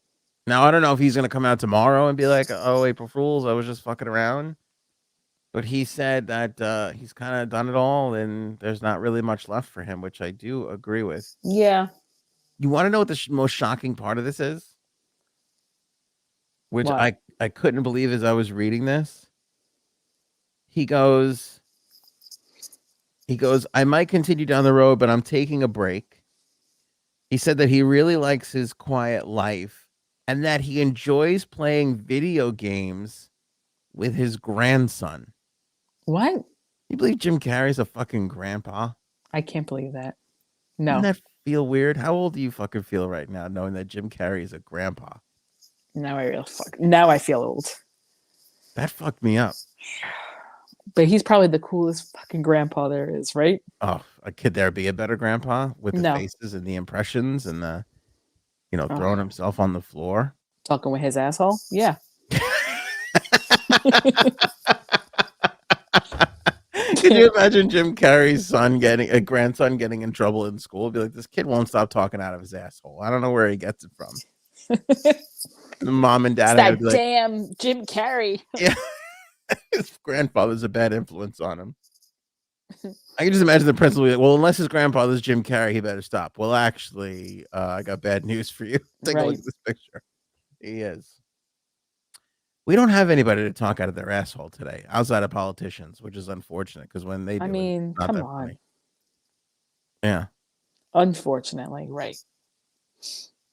Now, I don't know if he's going to come out tomorrow and be like, oh, April Fool's, I was just fucking around. But he said that he's kind of done it all and there's not really much left for him, which I do agree with. Yeah. You want to know what the most shocking part of this is? which What? I couldn't believe as I was reading this. He goes, I might continue down the road, but I'm taking a break. He said that he really likes his quiet life and that he enjoys playing video games with his grandson. What? You believe Jim Carrey's a fucking grandpa? I can't believe that. Doesn't No. that feel weird? How old do you fucking feel right now knowing that Jim Carrey is a grandpa? Now I feel old. That fucked me up. But he's probably the coolest fucking grandpa there is, right? Oh, could there be a better grandpa with the No. faces and the impressions and the, throwing himself on the floor? Talking with his asshole? Yeah. Could you imagine Jim Carrey's grandson getting in trouble in school? Be like, this kid won't stop talking out of his asshole. I don't know where he gets it from. The mom and dad It's are that like, damn Jim Carrey. yeah, his grandfather's a bad influence on him. I can just imagine the principal be like, well, unless his grandfather's Jim Carrey, he better stop. Well, actually, I got bad news for you. Take a look at this picture. He is. We don't have anybody to talk out of their asshole today, outside of politicians, which is unfortunate because when they do, it's not come that on. funny. Yeah. Unfortunately, right.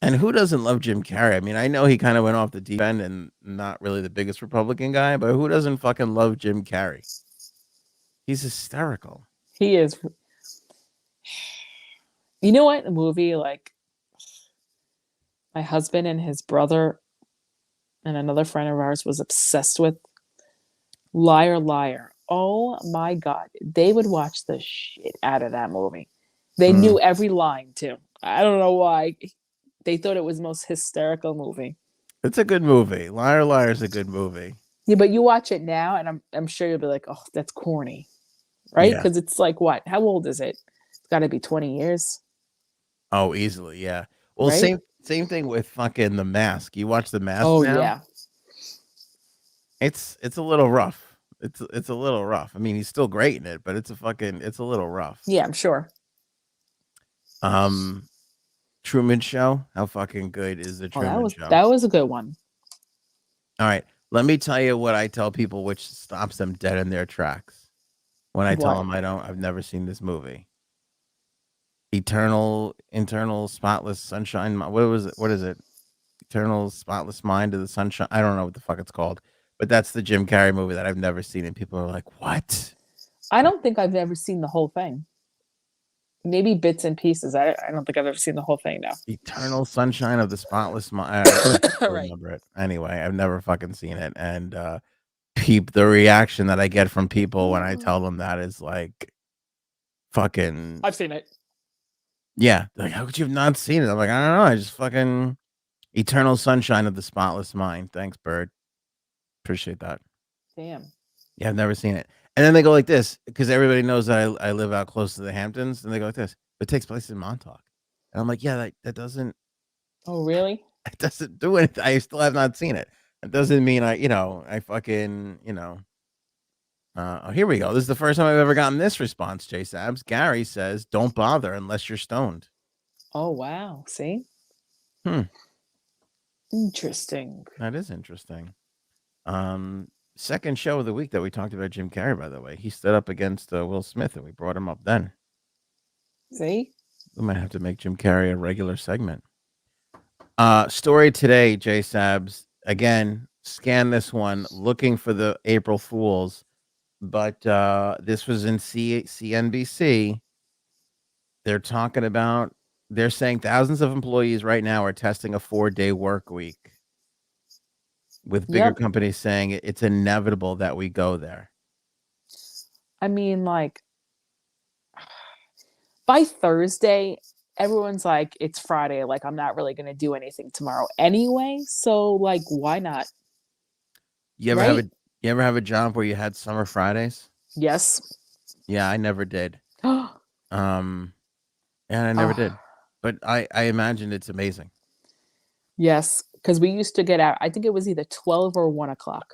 And who doesn't love Jim Carrey? I mean, I know he kind of went off the deep end and not really the biggest Republican guy, but who doesn't fucking love Jim Carrey? He's hysterical. He is. You know what? The movie, like, my husband and his brother and another friend of ours was obsessed with Liar Liar. Oh my God. They would watch the shit out of that movie. They knew every line too. I don't know why. They thought it was the most hysterical movie. It's a good movie. Liar Liar is a good movie. Yeah, but you watch it now and I'm sure you'll be like, oh, that's corny. Right? Yeah. Because it's like what? How old is it? It's gotta be 20 years. Oh, easily, yeah. Well, right? same thing with fucking The Mask. You watch The Mask Oh now? yeah. It's a little rough. It's a little rough. I mean, he's still great in it, but it's a little rough. Yeah, I'm sure. Truman Show. How fucking good is the Truman Show? That was a good one. All right, let me tell you what I tell people, which stops them dead in their tracks. When I tell them I've never seen this movie. Internal spotless sunshine. What was it? What is it? Eternal spotless mind of the sunshine. I don't know what the fuck it's called, but that's the Jim Carrey movie that I've never seen, and people are like, "What?" I don't think I've ever seen the whole thing. Maybe bits and pieces. I don't think I've ever seen the whole thing now. Eternal sunshine of the spotless mind. I don't Right. remember it. Anyway, I've never fucking seen it, and the reaction that I get from people when I tell them that is like, fucking. I've seen it. Yeah, like, how could you have not seen it? I'm like, I don't know. I just fucking Eternal sunshine of the spotless mind. Thanks, Bird. Appreciate that. Damn. Yeah, I've never seen it. And then they go like this, because everybody knows that I live out close to the Hamptons, and they go like this. It takes place in Montauk. And I'm like, yeah, that doesn't. Oh, really? It doesn't do anything. I still have not seen it. It doesn't mean I fucking, here we go. This is the first time I've ever gotten this response, J Sabs. Gary says, don't bother unless you're stoned. Oh, wow. See? Interesting. That is interesting. Second show of the week that we talked about Jim Carrey, by the way. He stood up against Will Smith, and we brought him up then. See? We might have to make Jim Carrey a regular segment. Story today, J Sabs. Again, scan this one, looking for the April Fools. But this was in CNBC. They're saying thousands of employees right now are testing a 4-day work week, with bigger companies saying it's inevitable that we go there. I mean, like, by Thursday, everyone's like, it's Friday. Like, I'm not really going to do anything tomorrow anyway. So, like, why not? You ever have a job where you had summer Fridays? Yes. Yeah, I never did. And I never did. But I imagine it's amazing. Yes, because we used to get out. I think it was either 12 or 1 o'clock.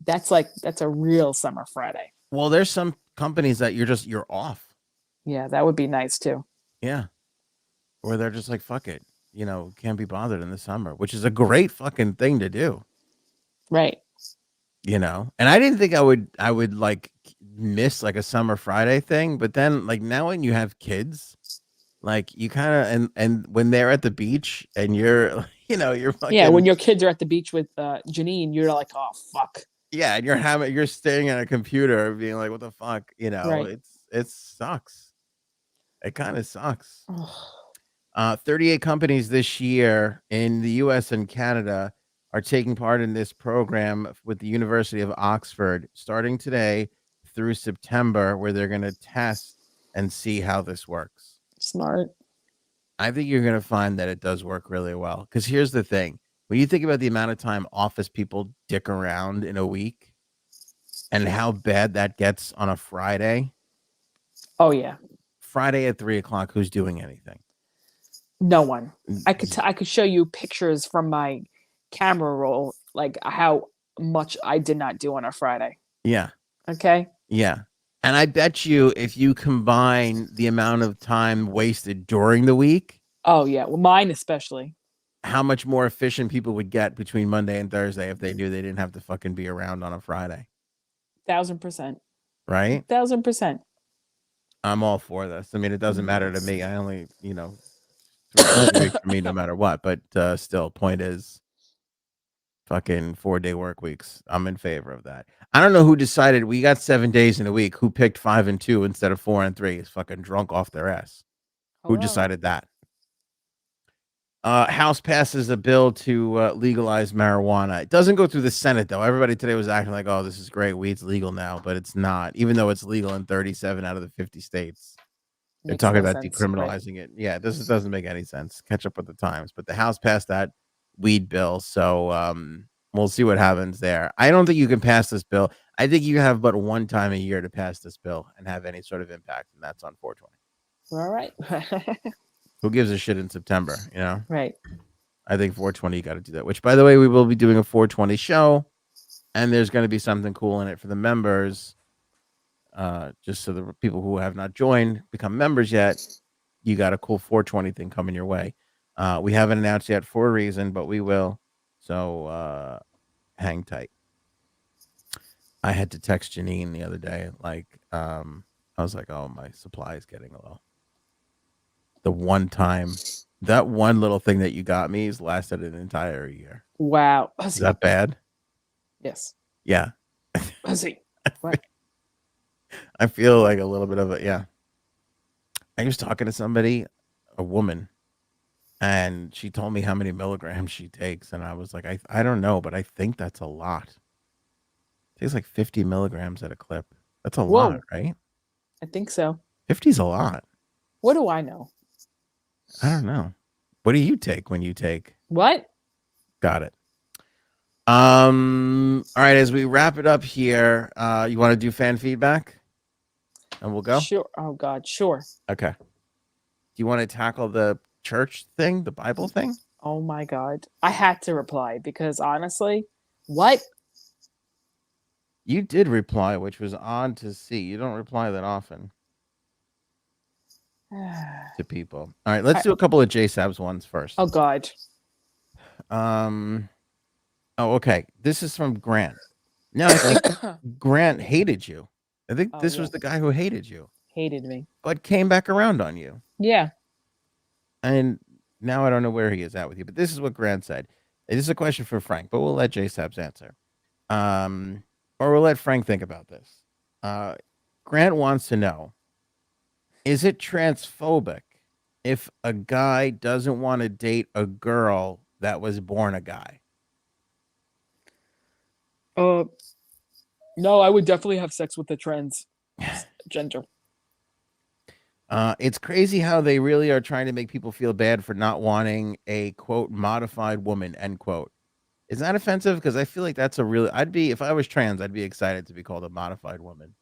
That's a real summer Friday. Well, there's some companies that you're off. Yeah, that would be nice too. Yeah. Or they're just like, fuck it. can't be bothered in the summer, which is a great fucking thing to do. Right. And I didn't think I would like miss like a summer Friday thing, but then like now when you have kids, like you kind of and when they're at the beach and you're you're fucking, yeah, when your kids are at the beach with Janine, you're like, oh fuck. Yeah, and you're staring at a computer being like, what the fuck? Right. It sucks. It kind of sucks. 38 companies this year in the US and Canada are taking part in this program with the University of Oxford starting today through September, where they're going to test and see how this works. Smart. I think you're going to find that it does work really well. Because here's the thing. When you think about the amount of time office people dick around in a week and how bad that gets on a Friday. Oh, yeah. Friday at 3:00, who's doing anything? No one. I could show you pictures from my camera roll, like how much I did not do on a Friday. Yeah. Okay. Yeah. And I bet you if you combine the amount of time wasted during the week. Oh, yeah. Well, mine especially. How much more efficient people would get between Monday and Thursday if they knew they didn't have to fucking be around on a Friday. 1,000%. Right? 1,000%. I'm all for this. I mean, it doesn't matter to me. I only, 3 weeks for me no matter what. But still, point is, fucking 4-day work weeks. I'm in favor of that. I don't know who decided we got 7 days in a week. Who picked 5 and 2 instead of 4 and 3 is fucking drunk off their ass. Hello. Who decided that? House passes a bill to legalize marijuana. It doesn't go through the Senate, though. Everybody today was acting like, oh, this is great. Weed's legal now, but it's not, even though it's legal in 37 out of the 50 states. They're talking about decriminalizing it. Yeah, this doesn't make any sense. Catch up with the times. But the House passed that weed bill, so we'll see what happens there. I don't think you can pass this bill. I think you have but one time a year to pass this bill and have any sort of impact, and that's on 420. All right. Who gives a shit in September, Right. I think 420, you got to do that. Which, by the way, we will be doing a 420 show, and there's going to be something cool in it for the members. Just so the people who have not joined become members yet, you got a cool 420 thing coming your way. We haven't announced yet for a reason, but we will. So hang tight. I had to text Janine the other day. Like, I was like, oh, my supply is getting low. The one time, that one little thing that you got me has lasted an entire year. Wow. Is that bad? Yes. Yeah. What? I feel like a little bit of it. Yeah. I was talking to somebody, a woman, and she told me how many milligrams she takes. And I was like, I don't know, but I think that's a lot. It takes like 50 milligrams at a clip. That's a lot, right? I think so. 50 is a lot. What do I know? I don't know. What do you take when you take? What? Got it. All right, as we wrap it up here, you want to do fan feedback? And we'll go? Sure. Oh, God. Sure. Okay. Do you want to tackle the church thing, the Bible thing? Oh, my God. I had to reply because honestly, what? You did reply, which was odd to see. You don't reply that often to people. All right, let's do a couple of JSABs ones first. Oh, God. Oh, okay. This is from Grant. Now, I think Grant hated you. I think this was the guy who hated you. Hated me. But came back around on you. Yeah. And now I don't know where he is at with you. But this is what Grant said. It is a question for Frank, but we'll let JSABs answer. Or we'll let Frank think about this. Grant wants to know, is it transphobic if a guy doesn't want to date a girl that was born a guy? No, I would definitely have sex with the transgender. It's crazy how they really are trying to make people feel bad for not wanting a, quote, modified woman, end quote. Is that offensive? Because I feel like that's a real... if I was trans, I'd be excited to be called a modified woman.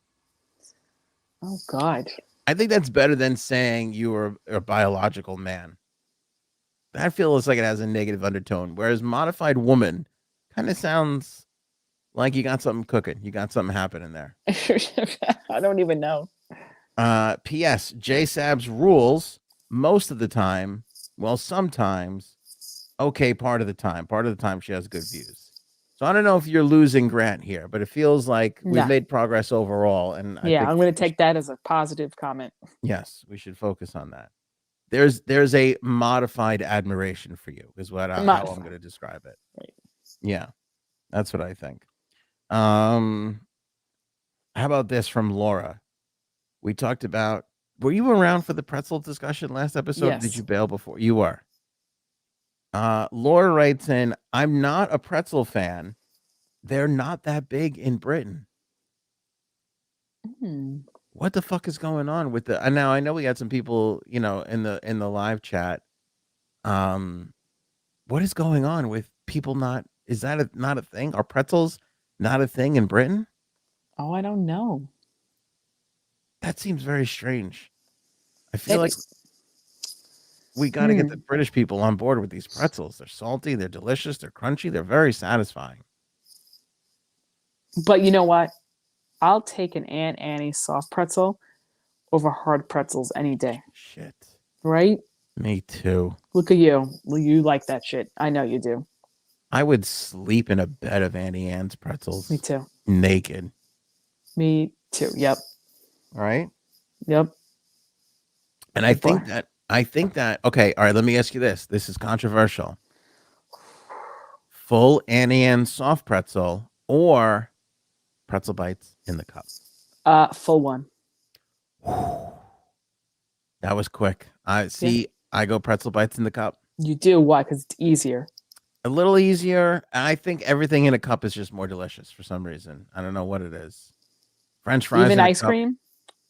Oh, God. I think that's better than saying you were a biological man. That feels like it has a negative undertone. Whereas modified woman kind of sounds like you got something cooking. You got something happening there. I don't even know. P.S. JSAB's rules most of the time Well, sometimes, okay, part of the time she has good views. So I don't know if you're losing Grant here, but it feels like we've Nah. made progress overall. And I Yeah, think I'm going to take that as a positive comment. yes, we should focus on that. There's a modified admiration for you, is how I'm Modified. going to describe it. Right. Yeah, that's what I think. How about this from Laura? We talked about. Were you around for the pretzel discussion last episode? Or did Yes. you bail before? You were. Laura writes in, I'm not a pretzel fan. They're not that big in Britain. Hmm. What the fuck is going on with the? Now I know we had some people, in the live chat. What is going on with people not? Is that not a thing? Are pretzels not a thing in Britain? Oh, I don't know. That seems very strange. I feel like we got to get the British people on board with these pretzels. They're salty, they're delicious, they're crunchy, they're very satisfying. But you know what? I'll take an Aunt Annie soft pretzel over hard pretzels any day. Shit. Right? Me too. Look at you. Well, you like that shit. I know you do. I would sleep in a bed of Auntie Anne's pretzels. Me too. Naked. Me too. Yep. All right. Yep. And I think that, okay, all right, let me ask you this. This is controversial. Full Auntie Anne soft pretzel or pretzel bites in the cup? Full one. That was quick. I see. Yeah. I go pretzel bites in the cup. You do? Why? Because it's easier. A little easier. I think everything in a cup is just more delicious for some reason. I don't know what it is. French fries. Even ice cream?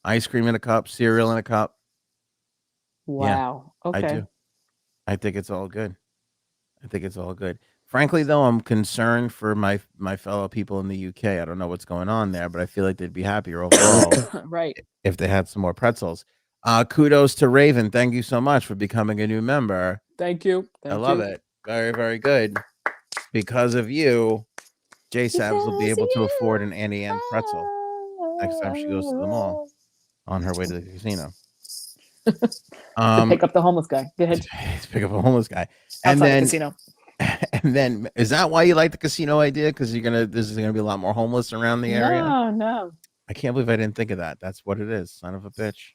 Ice cream in a cup. Cereal in a cup. Wow. Yeah, okay. I do. I think it's all good. Frankly, though, I'm concerned for my fellow people in the UK. I don't know what's going on there, but I feel like they'd be happier overall right. if they had some more pretzels. Kudos to Raven. Thank you so much for becoming a new member. Thank you. I love it. Very, very good. Because of you, J Sabs will be able to afford an Auntie Anne pretzel next time she goes to the mall on her way to the casino. To pick up the homeless guy. Go ahead. To pick up a homeless guy. Outside the casino. And then, is that why you like the casino idea? Because this is gonna be a lot more homeless around the area. No. I can't believe I didn't think of that. That's what it is. Son of a bitch.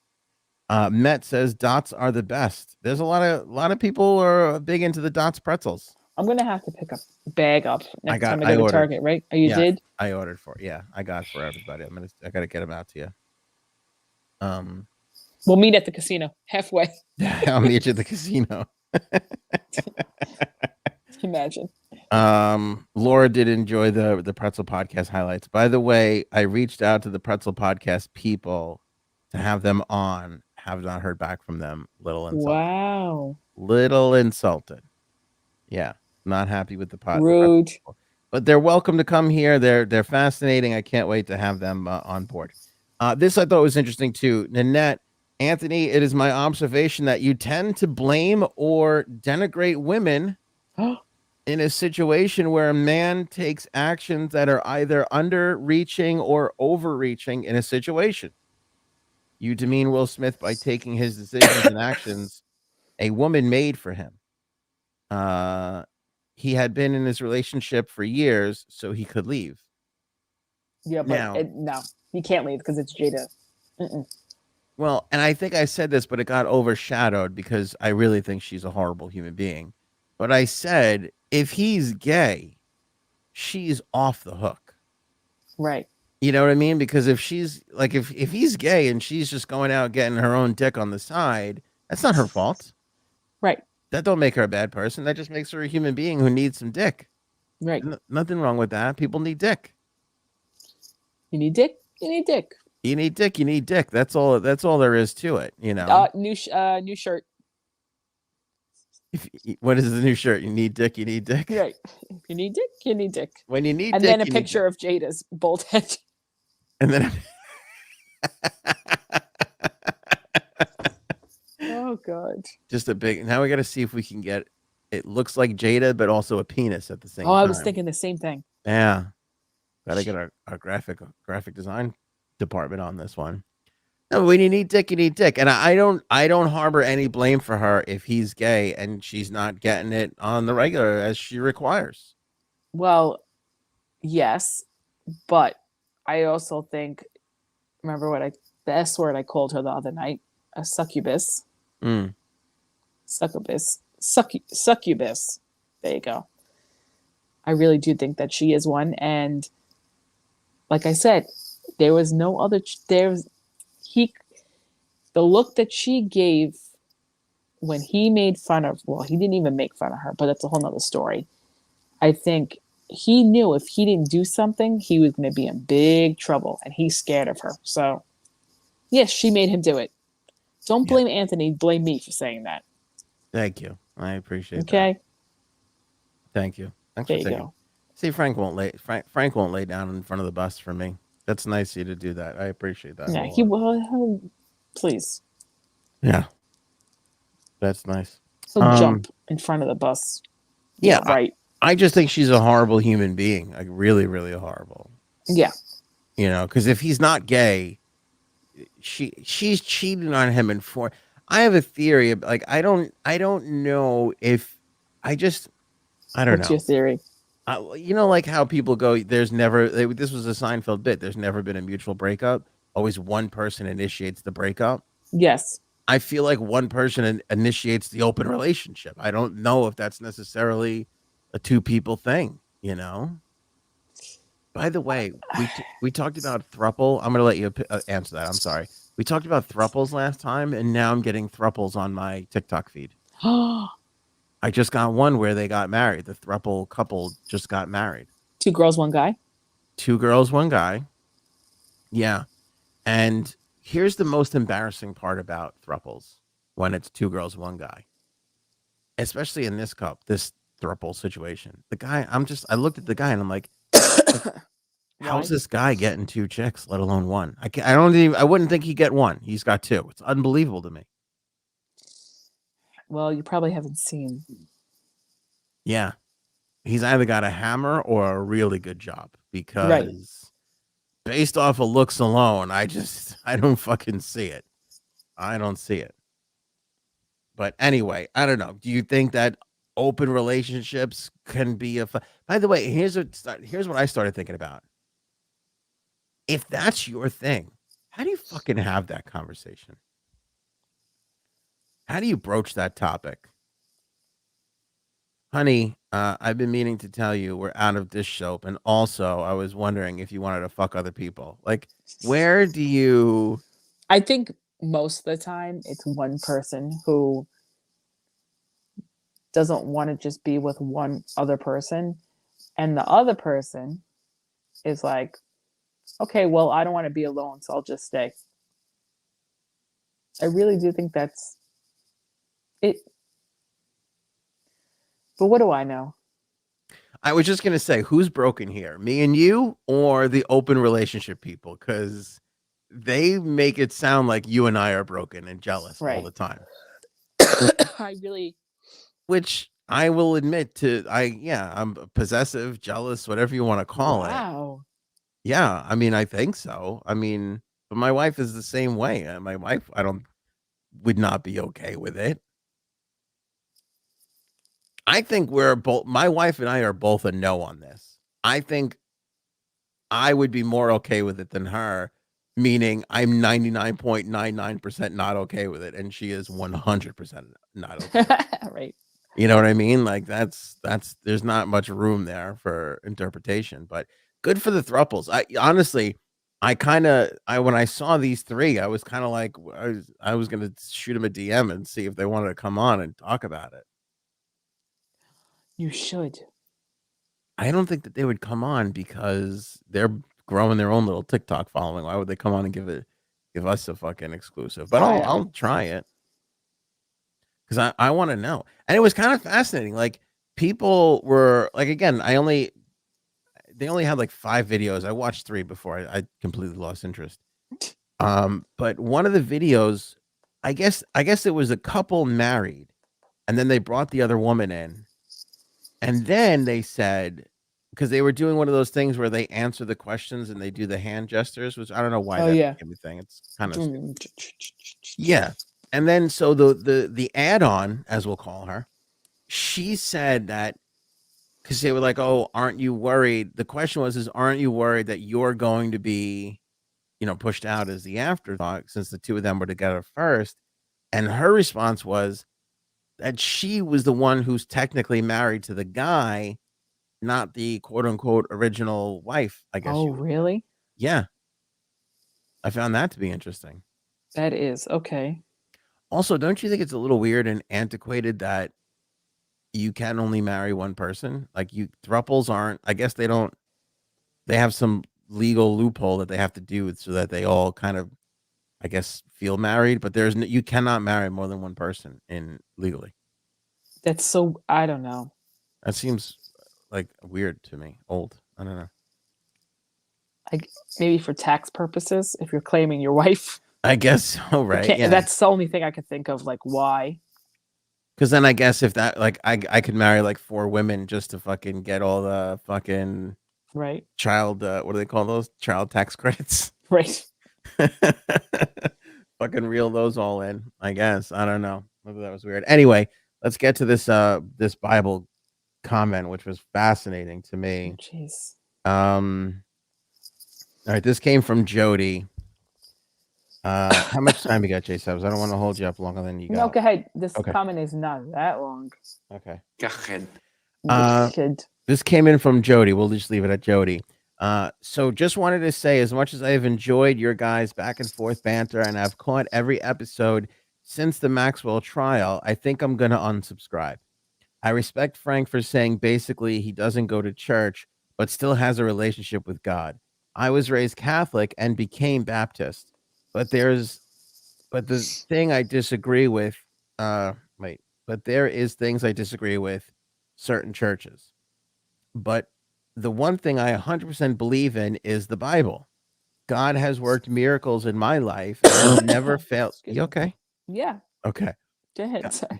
Met says dots are the best. There's a lot of people are big into the dots pretzels. I'm gonna have to pick a bag up next time I go to Target, right? Oh, you did? I ordered for I got for everybody. I gotta get them out to you. We'll meet at the casino halfway. I'll meet you at the casino. Imagine. Laura did enjoy the pretzel podcast highlights. By the way, I reached out to the pretzel podcast people to have them on. Have not heard back from them. Little insulted. Wow. Little insulted. Yeah, not happy with the podcast. Rude. But they're welcome to come here. They're fascinating. I can't wait to have them on board. This I thought was interesting too. Nanette, Anthony, it is my observation that you tend to blame or denigrate women in a situation where a man takes actions that are either underreaching or overreaching in a situation. You demean Will Smith by taking his decisions and actions a woman made for him. He had been in his relationship for years, so he could leave. Yeah, but no, he can't leave because it's Jada. Well, and I think I said this, but it got overshadowed because I really think she's a horrible human being. But I said, if he's gay, she's off the hook. Right. You know what I mean? Because if she's like, if he's gay and she's just going out getting her own dick on the side, that's not her fault. Right. That don't make her a bad person. That just makes her a human being who needs some dick. Right. Nothing wrong with that. People need dick. You need dick. You need dick. You need dick. You need dick. That's all there is to it. You know. New shirt. What is the new shirt? You need dick. You need dick. Right. If you need dick, you need dick. When you need and dick, then a picture of Jada's bald head. And then. Oh God. Just a big. Now we got to see if we can get. It looks like Jada, but also a penis at the same time. I was thinking the same thing. Yeah. Got to get our graphic design department on this one. No, when you need dick, you need dick. And I don't harbor any blame for her if he's gay and she's not getting it on the regular as she requires. Well, yes, but I also think, remember the S word I called her the other night? A succubus. Mm. Succubus. There you go. I really do think that she is one. And like I said, there was no other, the look that she gave when he made fun of, well, he didn't even make fun of her, but that's a whole nother story. I think he knew if he didn't do something, he was going to be in big trouble, and he's scared of her. So, yes, she made him do it. Don't blame Anthony. Blame me for saying that. Thank you. I appreciate that. Okay. Thank you. Thanks There for you taking. go. See, Frank won't lay down in front of the bus for me. That's nice of you to do that. I appreciate that. Yeah, he will. Please. Yeah, that's nice. He'll jump in front of the bus. Yeah, right. I just think she's a horrible human being. Like really, really horrible. Yeah. You know, because if he's not gay, she's cheating on him and for. I have a theory. Like I don't know if I don't know. What's your theory? You know, like how people go, this was a Seinfeld bit. There's never been a mutual breakup. Always one person initiates the breakup. Yes. I feel like one person initiates the open relationship. I don't know if that's necessarily a two people thing, you know? By the way, we talked about thruple. I'm going to let you answer that. I'm sorry. We talked about thruples last time, and now I'm getting thruples on my TikTok feed. I just got one where they got married. The thruple couple just got married. 2 girls, 1 guy? 2 girls, 1 guy. Yeah. And here's the most embarrassing part about thruples when it's 2 girls, 1 guy. Especially in this thruple situation. The guy, I looked at the guy and I'm like, how's this guy getting 2 chicks, let alone 1? I wouldn't think he'd get 1. He's got 2. It's unbelievable to me. Well, you probably haven't seen. Yeah. He's either got a hammer or a really good job because based off of looks alone, I don't fucking see it. I don't see it. But anyway, I don't know. Do you think that open relationships can be by the way, here's what I started thinking about. If that's your thing, how do you fucking have that conversation? How do you broach that topic? Honey, I've been meaning to tell you we're out of dish soap. And also, I was wondering if you wanted to fuck other people. Like, where do you... I think most of the time it's one person who doesn't want to just be with one other person. And the other person is like, okay, well, I don't want to be alone, so I'll just stay. I really do think that's it. But what do I know? I was just going to say, who's broken here? Me and you or the open relationship people? Because they make it sound like you and I are broken and jealous all the time. Which I will admit I'm possessive, jealous, whatever you want to call it. Wow. Yeah, I mean, I think so. I mean, but my wife is the same way. My wife, would not be okay with it. I think my wife and I are both a no on this. I think I would be more okay with it than her, meaning I'm 99.99% not okay with it. And she is 100% not okay. Right. You know what I mean? Like there's not much room there for interpretation, but good for the thruples. When I saw these 3, I was kind of like, I was going to shoot them a DM and see if they wanted to come on and talk about it. You should. I don't think that they would come on because they're growing their own little TikTok following. Why would they come on and give us a fucking exclusive? But I'll try it because I want to know. And it was kind of fascinating. Like people were like, again, they only had like 5 videos. I watched 3 before I completely lost interest. But one of the videos, I guess it was a couple married, and then they brought the other woman in. And then they said, because they were doing one of those things where they answer the questions and they do the hand gestures, which I don't know why Oh that yeah. became a thing. It's kind of yeah. And then so the add-on, as we'll call her, she said that because they were like, "Oh, aren't you worried?" The question was, aren't you worried that you're going to be, pushed out as the afterthought since the two of them were together first?" And her response was that she was the one who's technically married to the guy, not the quote unquote original wife, I guess Oh you would. really? Yeah. I found that to be interesting. That is okay. Also, don't you think it's a little weird and antiquated that you can only marry one person? Like thruples aren't, I guess they have some legal loophole that they have to do so that they all kind of, I guess, feel married, but you cannot marry more than one person in legally. That's so I don't know. That seems like weird to me. Old. I don't know. Maybe for tax purposes, if you're claiming your wife. I guess so, right? Yeah. That's the only thing I could think of. Like, why? Because then I guess if that, like, I could marry like 4 women just to fucking get all the fucking Right. child, what do they call those? Child tax credits. Right. Fucking reel those all in, I guess. I don't know. Maybe that was weird. Anyway, let's get to this Bible comment, which was fascinating to me. Jeez. All right, this came from Jody. How much time you got, J Subs? I don't want to hold you up longer than you got. No, go ahead. This Okay. comment is not that long. Okay. Go ahead. This came in from Jody. We'll just leave it at Jody. So just wanted to say, as much as I have enjoyed your guys' back and forth banter and I've caught every episode since the Maxwell trial, I think I'm going to unsubscribe. I respect Frank for saying basically he doesn't go to church, but still has a relationship with God. I was raised Catholic and became Baptist, but the thing I disagree with, but there is things I disagree with certain churches. But the one thing I 100% believe in is the Bible. God has worked miracles in my life and has never failed. Excuse You me. okay? Yeah. Okay. Go ahead. Sorry.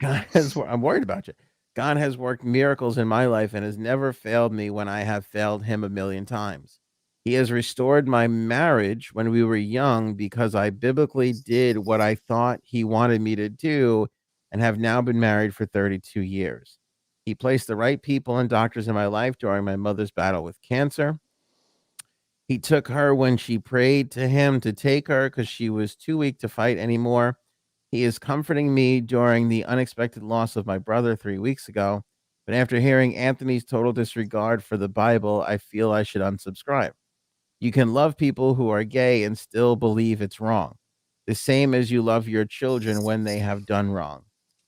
I'm worried about you. God has worked miracles in my life and has never failed me when I have failed him a million times. He has restored my marriage when we were young because I biblically did what I thought he wanted me to do and have now been married for 32 years. He placed the right people and doctors in my life during my mother's battle with cancer. He took her when she prayed to him to take her because she was too weak to fight anymore. He is comforting me during the unexpected loss of my brother 3 weeks ago. But after hearing Anthony's total disregard for the Bible, I feel I should unsubscribe. You can love people who are gay and still believe it's wrong, the same as you love your children when they have done wrong.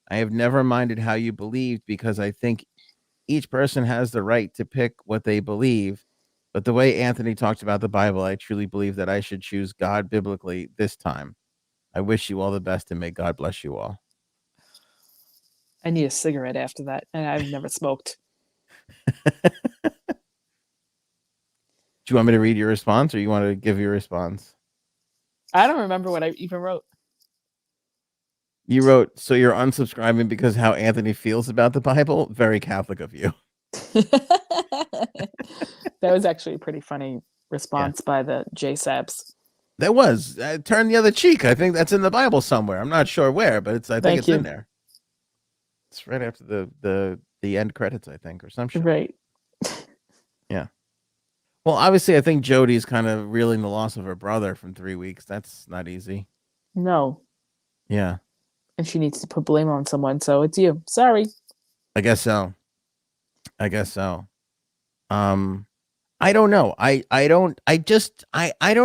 I have never minded how you believed because I think each person has the right to pick what they believe. But the way Anthony talked about the Bible, I truly believe that I should choose God biblically this time. I wish you all the best and may God bless you all. I need a cigarette after that, and I've never smoked. Do you want me to read your response or you want to give your response? I don't remember what I even wrote. You wrote, so you're unsubscribing because how Anthony feels about the Bible? Very Catholic of you. That was actually a pretty funny response by the J-Sabs. That was. Turn the other cheek. I think that's in the Bible somewhere. I'm not sure where, but I think it's in there. It's right after the end credits, I think, or some shit. Right. Yeah. Well, obviously, I think Jody's kind of reeling the loss of her brother from 3 weeks. That's not easy. No. Yeah. And she needs to put blame on someone, so it's you. Sorry. I guess so. I don't know. I don't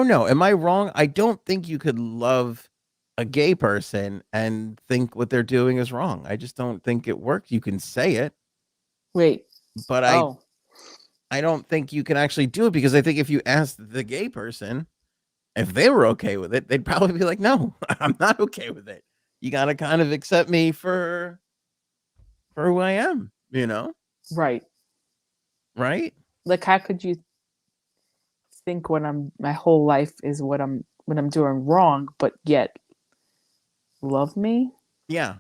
know. Am I wrong? I don't think you could love a gay person and think what they're doing is wrong. I just don't think it works. You can say it. Wait. But I don't think you can actually do it because I think if you asked the gay person if they were okay with it, they'd probably be like, no, I'm not okay with it. You got to kind of accept me for who I am, Right. Right? Like, how could you think my whole life is what I'm doing wrong, but yet love me? Yeah.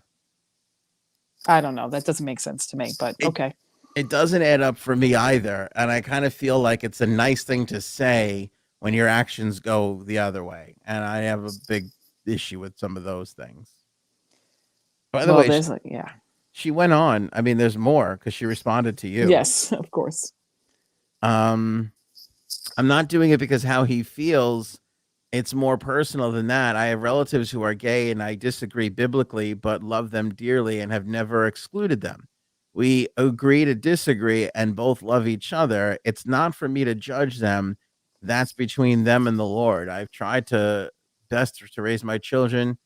I don't know. That doesn't make sense to me, but okay. It doesn't add up for me either. And I kind of feel like it's a nice thing to say when your actions go the other way. And I have a big issue with some of those things. By the Well, way, there's like, yeah. she went on. I mean, there's more because she responded to you. Yes, of course. I'm not doing it because how he feels. It's more personal than that. I have relatives who are gay and I disagree biblically, but love them dearly and have never excluded them. We agree to disagree and both love each other. It's not for me to judge them. That's between them and the Lord. I've tried to best to raise my children.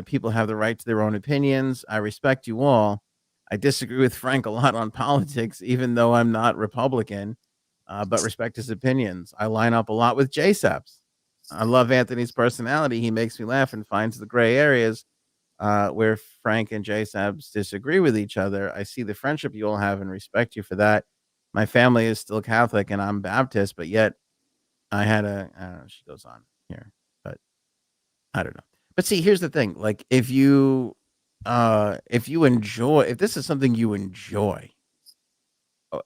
People have the right to their own opinions. I respect you all. I disagree with Frank a lot on politics, even though I'm not Republican, but respect his opinions. I line up a lot with JSAPs. I love Anthony's personality. He makes me laugh and finds the gray areas where Frank and JSABs disagree with each other. I see the friendship you all have and respect you for that. My family is still Catholic and I'm Baptist, but yet I had a, I don't know, she goes on here, but I don't know. But see, here's the thing. Like if you enjoy, if this is something you enjoy,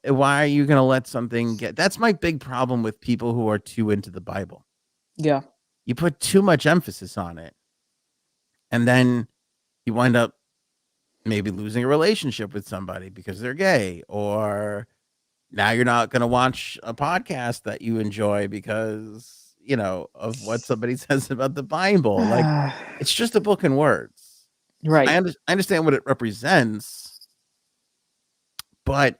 why are you going to let something get, that's my big problem with people who are too into the Bible. Yeah. You put too much emphasis on it. And then you wind up maybe losing a relationship with somebody because they're gay, or now you're not going to watch a podcast that you enjoy because, you know, of what somebody says about the Bible. Like it's just a book in words. Right. I understand what it represents, but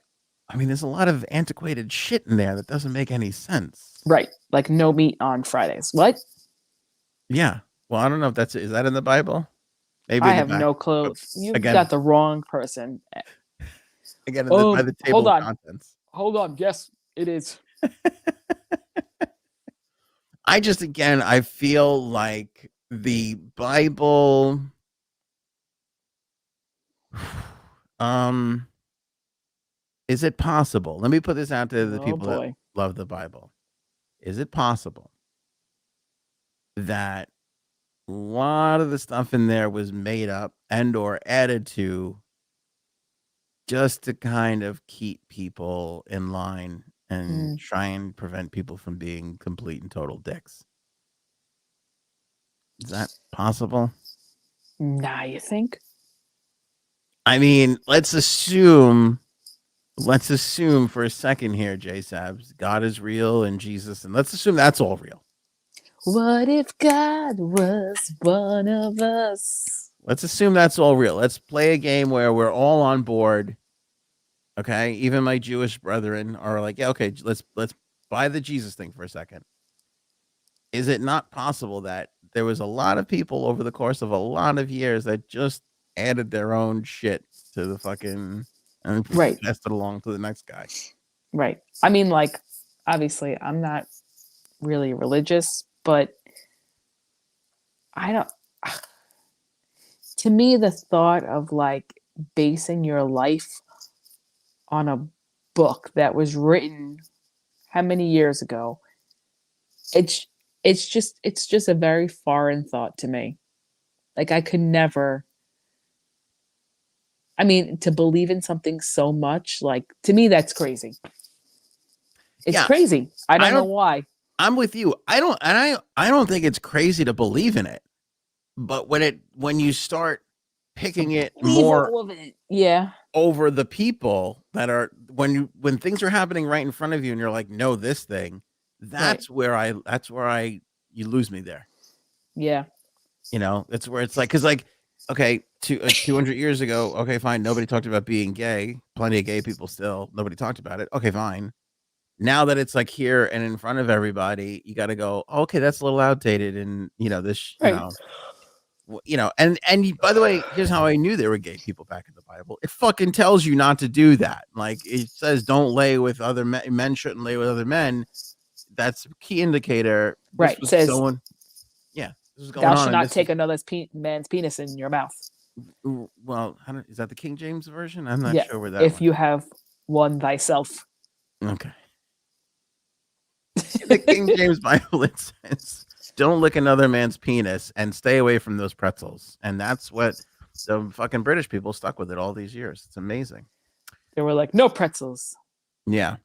I mean, there's a lot of antiquated shit in there that doesn't make any sense. Right. Like no meat on Fridays. What? Yeah. Well, I don't know if is that in the Bible? Maybe I have no clue. You've again, got the wrong person. Again, by the table hold on. of contents. Hold on. Yes, it is. I feel like the Bible, is it possible? Let me put this out to the people that love the Bible. Is it possible that a lot of the stuff in there was made up and or added to just to kind of keep people in line and try and prevent people from being complete and total dicks? Is that possible? Nah, you think? I mean, let's assume for a second here, JSabs, God is real and Jesus, and let's assume that's all real. What if God was one of us? Let's assume that's all real. Let's play a game where we're all on board. Okay, even my Jewish brethren are like, yeah, okay, let's buy the Jesus thing for a second. Is it not possible that there was a lot of people over the course of a lot of years that just added their own shit to the fucking and passed it along to the next guy? Right. I mean, like, obviously, I'm not really religious, but I don't. To me, the thought of like basing your life on a book that was written how many years ago, it's just a very foreign thought to me. Like I could never. I mean, to believe in something so much, like to me, that's crazy. It's crazy. I don't know why. I'm with you. I don't think it's crazy to believe in it. But when you start picking it more over the people that are when things are happening right in front of you and you're like, no, this thing, that's where you lose me there. Yeah. You know, that's where it's like, cause like, okay, 200 years ago, okay, fine. Nobody talked about being gay. Plenty of gay people still. Nobody talked about it. Okay, fine. Now that it's like here and in front of everybody, you got to go, oh, okay, that's a little outdated. And you know, this, and by the way, here's how I knew there were gay people back in the Bible. It fucking tells you not to do that. Like it says, don't lay with other men. Men shouldn't lay with other men. That's a key indicator. Right. It says, thou should not take another man's penis in your mouth. Well, is that the King James version? I'm not sure where that. If you have one thyself. Okay. In the King James Bible, it says, "Don't lick another man's penis and stay away from those pretzels." And that's what the fucking British people stuck with it all these years. It's amazing. They were like, no pretzels. Yeah.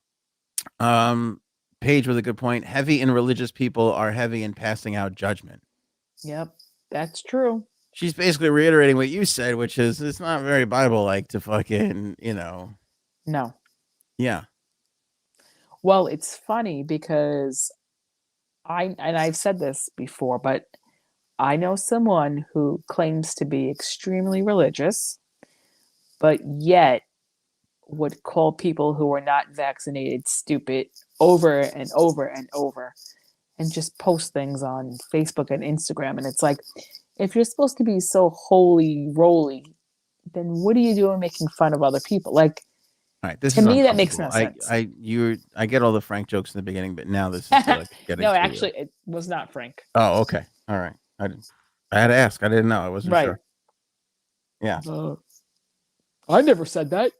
Paige with a good point. Heavy in religious people are heavy in passing out judgment. Yep, that's true. She's basically reiterating what you said, which is it's not very Bible-like to fucking, No. Yeah. Well, it's funny because I've said this before, but I know someone who claims to be extremely religious, but yet would call people who are not vaccinated stupid over and over and over, and just post things on Facebook and Instagram. And it's like, if you're supposed to be so holy roly, then what are you doing making fun of other people? Like, all right, this to is me, that makes no uncomfortable. sense. I get all the Frank jokes in the beginning, but now this is like getting No, to actually, it was not Frank. Oh, okay. All right. I had to ask. I didn't know. I wasn't Right. sure. Yeah. I never said that.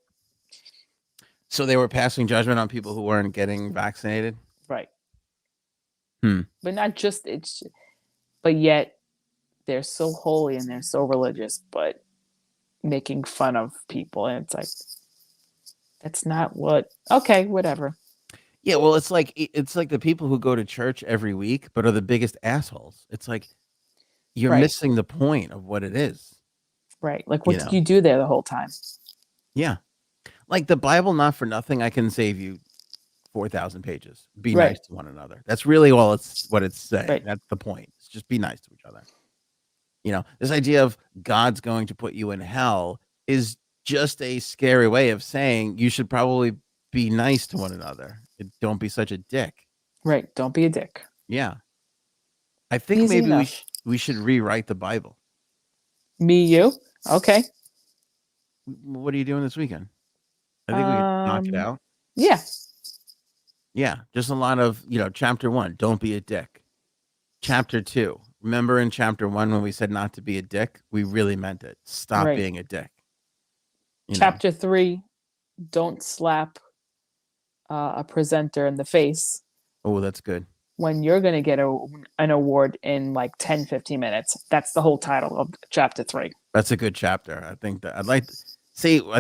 So they were passing judgment on people who weren't getting vaccinated? Right. But not just but yet they're so holy and they're so religious, but making fun of people, and it's like, that's not what. Okay, whatever. Yeah, well, it's like the people who go to church every week but are the biggest assholes. It's like you're missing the point of what it is. Right. Like, what did you do there the whole time? Yeah. Like the Bible, not for nothing, I can save you 4,000 pages. Be nice to one another. That's really all what it's saying. Right. That's the point. It's just be nice to each other. This idea of God's going to put you in hell is just a scary way of saying you should probably be nice to one another. Don't be such a dick. Right. Don't be a dick. Yeah. I think Easy maybe enough. we should rewrite the Bible. Me, you? Okay. What are you doing this weekend? I think we can knock it out. Yeah. Yeah. Just a lot of, chapter 1, don't be a dick. Chapter 2, remember in chapter 1 when we said not to be a dick? We really meant it. Stop being a dick. Chapter 3, don't slap a presenter in the face. Oh, that's good. When you're going to get an award in like 10, 15 minutes. That's the whole title of chapter 3. That's a good chapter. I think that I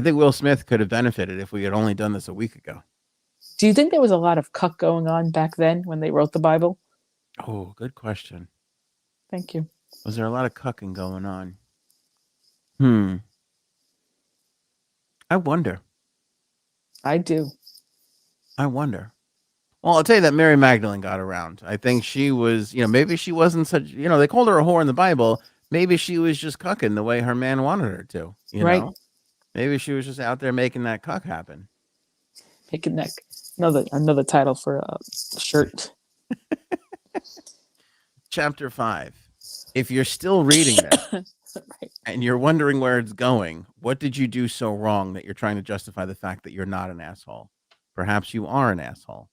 think Will Smith could have benefited if we had only done this a week ago. Do you think there was a lot of cuck going on back then when they wrote the Bible? Oh, good question. Thank you. Was there a lot of cucking going on? I wonder. I do. I wonder. Well, I'll tell you that Mary Magdalene got around. I think she was, maybe she wasn't such, they called her a whore in the Bible. Maybe she was just cucking the way her man wanted her to, right. know? Maybe she was just out there making that cuck happen. Making that another title for a shirt. Chapter 5. If you're still reading this and you're wondering where it's going, what did you do so wrong that you're trying to justify the fact that you're not an asshole? Perhaps you are an asshole.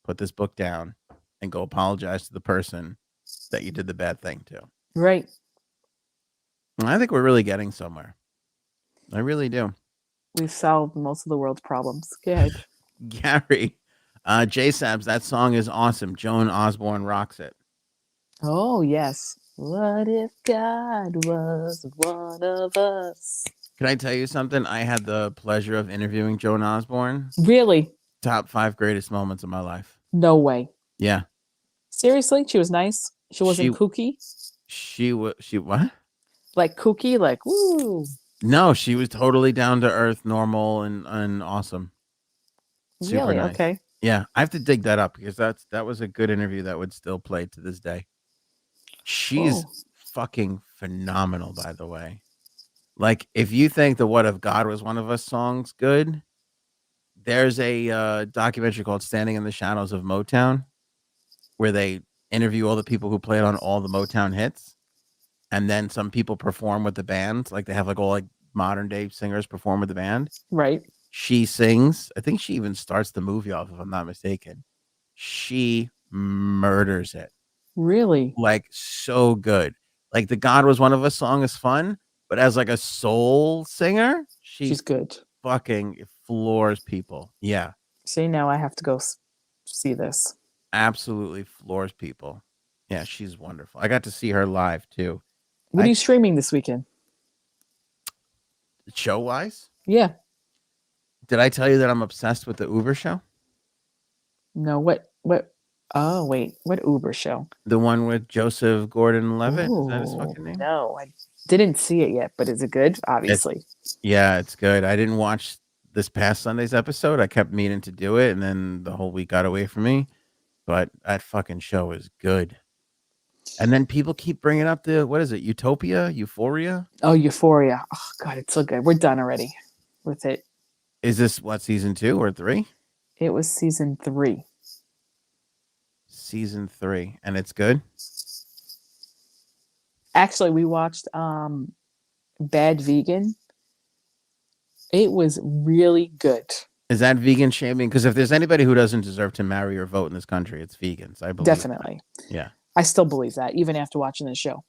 Put this book down and go apologize to the person that you did the bad thing to. Right. And I think we're really getting somewhere. I really do. We've solved most of the world's problems. Go ahead. Gary, J-Sabs, that song is awesome. Joan Osborne rocks it. Oh, yes. What if God was one of us? Can I tell you something? I had the pleasure of interviewing Joan Osborne. Really? Top 5 greatest moments of my life. No way. Yeah. Seriously? She was nice? She wasn't kooky? She what? Like kooky? Like, woo. No, she was totally down to earth, normal, and awesome. Super really? Nice. Okay. Yeah, I have to dig that up because that was a good interview that would still play to this day. She's fucking phenomenal, by the way. Like, if you think the What If God Was One of Us song's good, there's a documentary called Standing in the Shadows of Motown where they interview all the people who played on all the Motown hits. And then some people perform with the band. Like, they have like all like modern day singers perform with the band. Right. She sings. I think she even starts the movie off, if I'm not mistaken. She murders it. Really? Like, so good. Like, the God Was One of Us song is fun, but as like a soul singer, she's good. Fucking floors people. Yeah. See, now I have to go see this. Absolutely floors people. Yeah, she's wonderful. I got to see her live too. What are you streaming this weekend? Show wise? Yeah. Did I tell you that I'm obsessed with the Uber show? No, what? Oh, wait, what Uber show? The one with Joseph Gordon-Levitt? Is that his Oh, fucking name? no, I didn't see it yet, but is it good? Obviously. Yeah, it's good. I didn't watch this past Sunday's episode. I kept meaning to do it, and then the whole week got away from me. But that fucking show is good. And then people keep bringing up what is it? Euphoria? Oh, Euphoria. Oh, God, it's so good. We're done already with it. Is this season 2 or 3? It was season 3. Season 3, and it's good. Actually, we watched Bad Vegan. It was really good. Is that vegan shaming? Because if there's anybody who doesn't deserve to marry or vote in this country, it's vegans. I believe Definitely. that. Yeah. I still believe that, even after watching the show.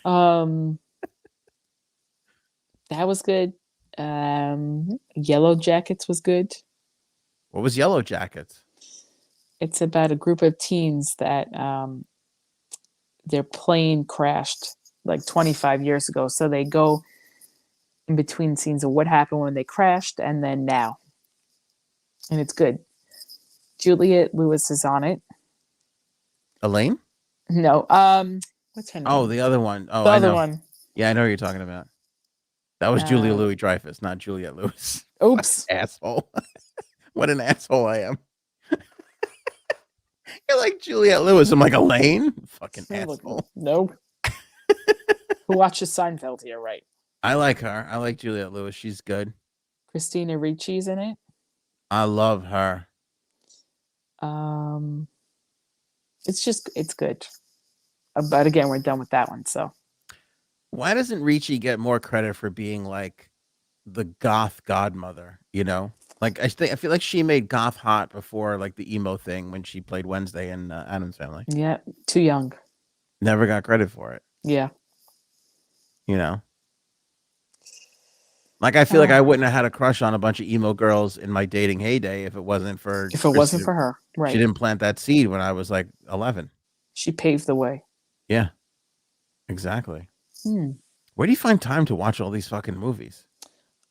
That was good. Yellow Jackets was good. What was Yellow Jackets? It's about a group of teens that their plane crashed like 25 years ago. So they go in between scenes of what happened when they crashed and then now. And it's good. Juliette Lewis is on it. Elaine? No. What's her name? Oh, the other one. Oh, the I other know. one. Yeah, I know what you're talking about. That was Julia Louis-Dreyfus, not Juliette Lewis. Oops. Asshole. What an asshole I am. You're like Juliette Lewis. I'm like, Elaine? Fucking asshole. No. Who watches Seinfeld here, right? I like her. I like Juliette Lewis. She's good. Christina Ricci's in it. I love her. It's good. But again, we're done with that one. So Why doesn't Ricci get more credit for being like the goth godmother? You know, like I feel like she made goth hot before like the emo thing when she played Wednesday in Addams Family. yeah, too young. Never got credit for it. Yeah. You know, like I feel like I wouldn't have had a crush on a bunch of emo girls in my dating heyday if it wasn't for her. Right. She didn't plant that seed when I was like 11. She paved the way. Yeah, exactly. Where do you find time to watch all these fucking movies?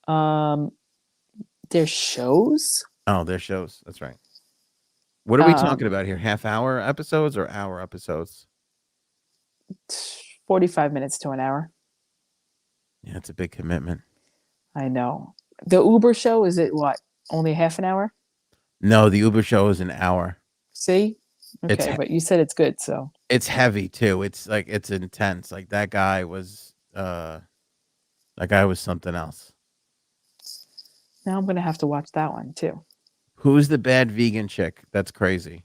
There's shows. Oh, there's shows. That's right. What are we talking about here? Half-hour episodes or hour episodes? 45 minutes to an hour. Yeah, it's a big commitment. I know. The Uber show, is it what? Only half an hour? No, the Uber show is an hour. See? Okay, but you said it's good, so. It's heavy too. It's like it's intense. Like that guy was something else. Now I'm gonna have to watch that one too. Who's the bad vegan chick? That's crazy.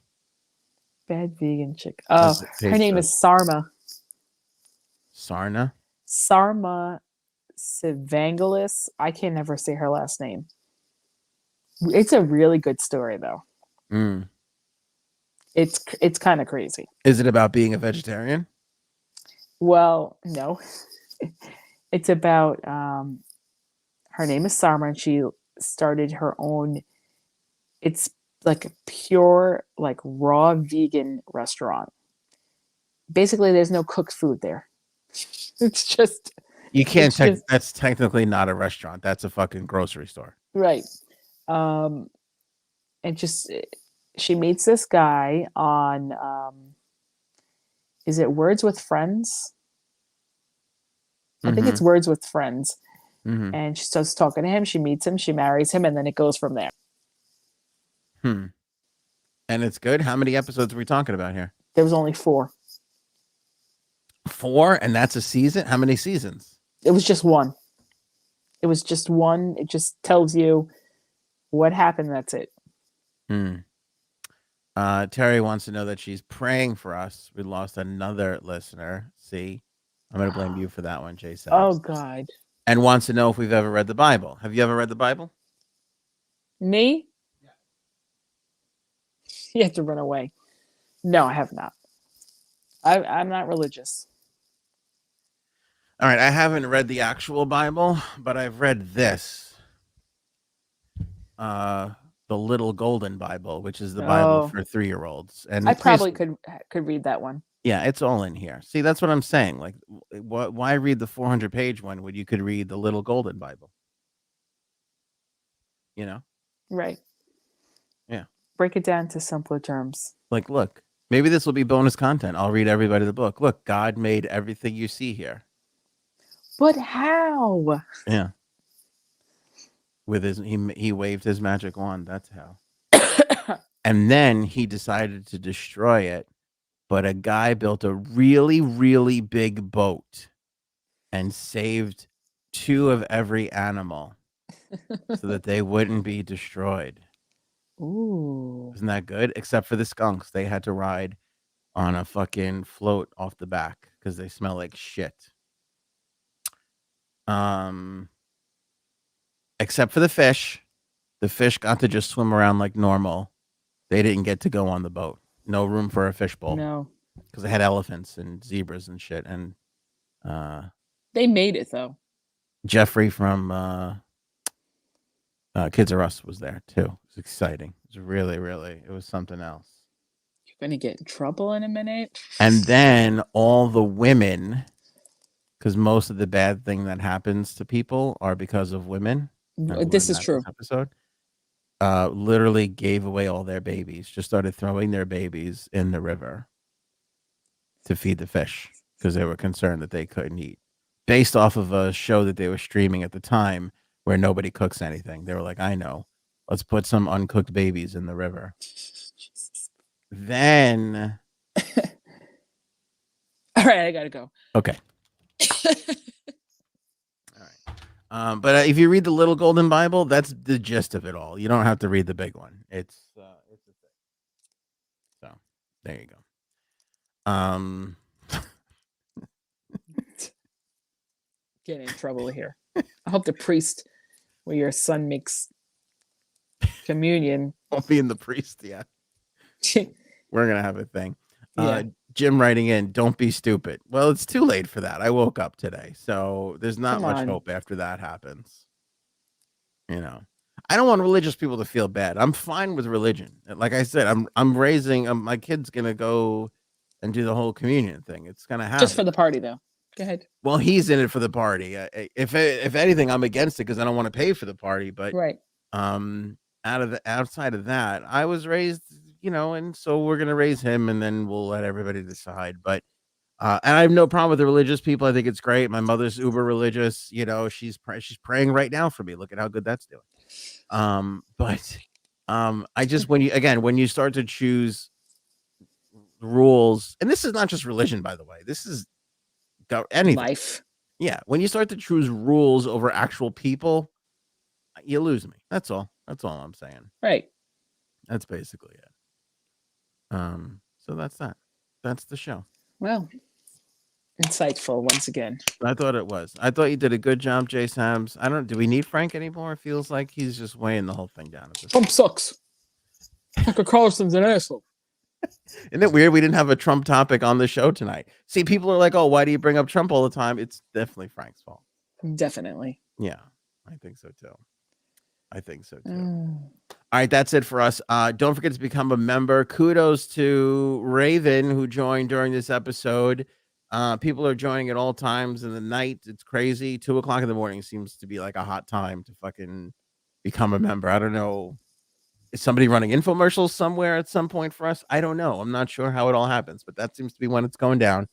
Bad vegan chick. Oh, her name is Sarma. Sarna? Sarma Sivangelis. I can never say her last name. It's a really good story though. It's kind of crazy. Is it about being a vegetarian? Well, no. It's about her name is Sarma and she started her own, it's like a pure, like raw vegan restaurant. Basically, there's no cooked food there. It's just you can't that's technically not a restaurant. That's a fucking grocery store. Right. And just she meets this guy on is it Words with Friends? I think it's Words with Friends. And she starts talking to him, she meets him, she marries him, and then it goes from there. And it's good. How many episodes are we talking about here? There was only 4. 4, and that's a season? How many seasons? It was just one. It was just one. It just tells you what happened. That's it. Terry wants to know that she's praying for us. We lost another listener. See, I'm going to blame you for that one, Jason. Oh, God. And wants to know if we've ever read the Bible. Have you ever read the Bible? Me? Yeah. You have to run away. No, I have not. I'm not religious. All right, I haven't read the actual Bible, but I've read this. The Little Golden Bible, which is the Bible for 3-year-olds. And I probably could read that one. Yeah, it's all in here. See, that's what I'm saying. Like, why read the 400-page one when you could read the Little Golden Bible? You know? Right. Yeah. Break it down to simpler terms. Like, look, maybe this will be bonus content. I'll read everybody the book. Look, God made everything you see here. But how? Yeah. With he waved his magic wand. That's how. And then he decided to destroy it. But a guy built a really, really big boat and saved 2 of every animal so that they wouldn't be destroyed. Ooh. Isn't that good? Except for the skunks. They had to ride on a fucking float off the back because they smell like shit. Except for the fish. The fish got to just swim around like normal. They didn't get to go on the boat. No room for a fishbowl. No. Because they had elephants and zebras and shit. And they made it though. Jeffrey from Kids R Us was there too. It was exciting. It was really, really, it was something else. You're gonna get in trouble in a minute. And then all the women, because most of the bad thing that happens to people are because of women. This is true. Episode literally gave away all their babies. Just started throwing their babies in the river to feed the fish because they were concerned that they couldn't eat. Based off of a show that they were streaming at the time where nobody cooks anything. They were like, I know. Let's put some uncooked babies in the river. Then. All right, I gotta go. Okay. All right. But if you read the Little Golden Bible, that's the gist of it all. You don't have to read the big one. It's a thing. So there you go. Get in trouble here. I hope the priest where your son makes communion. I'll be in the priest, yeah. We're gonna have a thing. Yeah. Jim writing in, don't be stupid. Well, it's too late for that. I woke up today, so there's not much hope after that happens. You know, I don't want religious people to feel bad. I'm fine with religion. Like I said, I'm raising my kid's gonna go and do the whole communion thing. It's gonna happen just for the party, though. Go ahead. Well, he's in it for the party. If anything, I'm against it because I don't want to pay for the party. But right. Outside of that, I was raised, you know, and so we're gonna raise him, and then we'll let everybody decide. But and I have no problem with the religious people. I think it's great. My mother's uber religious. You know, she's praying right now for me. Look at how good that's doing. But I just when you start to choose rules, and this is not just religion, by the way. This is anything. Life. Yeah, when you start to choose rules over actual people, you lose me. That's all I'm saying. Right. That's basically it. So that's that. That's the show. Well, insightful once again. I thought it was. I thought you did a good job, Jay Sams. Do we need Frank anymore? It feels like he's just weighing the whole thing down. Trump sucks. Tucker Carlson's an asshole. Isn't it weird we didn't have a Trump topic on the show tonight? See, people are like, oh, why do you bring up Trump all the time? It's definitely Frank's fault. Definitely. Yeah, I think so too. All right, that's it for us. Don't forget to become a member. Kudos to Raven, who joined during this episode. People are joining at all times in the night. It's crazy. 2:00 in the morning seems to be like a hot time to fucking become a member. I don't know. Is somebody running infomercials somewhere at some point for us? I don't know. I'm not sure how it all happens, but that seems to be when it's going down.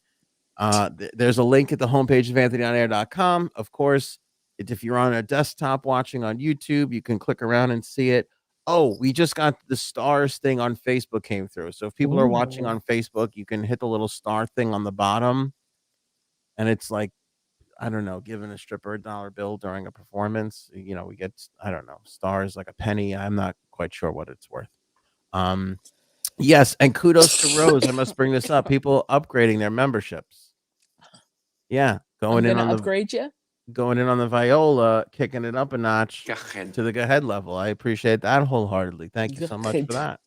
There's a link at the homepage of anthonyonair.com. Of course, if you're on a desktop watching on YouTube, you can click around and see it. Oh, we just got the stars thing on Facebook came through. So if people are watching on Facebook, you can hit the little star thing on the bottom. And it's like, I don't know, giving a stripper a $1 bill during a performance. You know, we get, I don't know, stars like a penny. I'm not quite sure what it's worth. Yes, and kudos to Rose. I must bring this up. People upgrading their memberships. Yeah, going in on the viola, kicking it up a notch to the go ahead level. I appreciate that wholeheartedly. Thank you so much for that.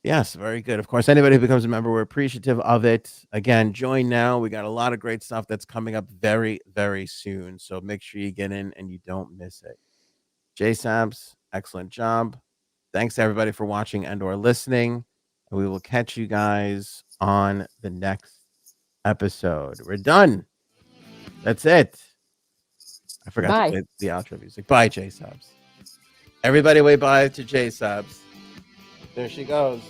Yes, very good. Of course, anybody who becomes a member, we're appreciative of it. Again, join now. We got a lot of great stuff that's coming up very, very soon. So make sure you get in and you don't miss it. Jay Sabs, excellent job. Thanks everybody for watching and or listening. And we will catch you guys on the next episode. We're done. That's it. I forgot to play the outro music. Bye, Jay Sabs. Everybody wave bye to J Subs. There she goes.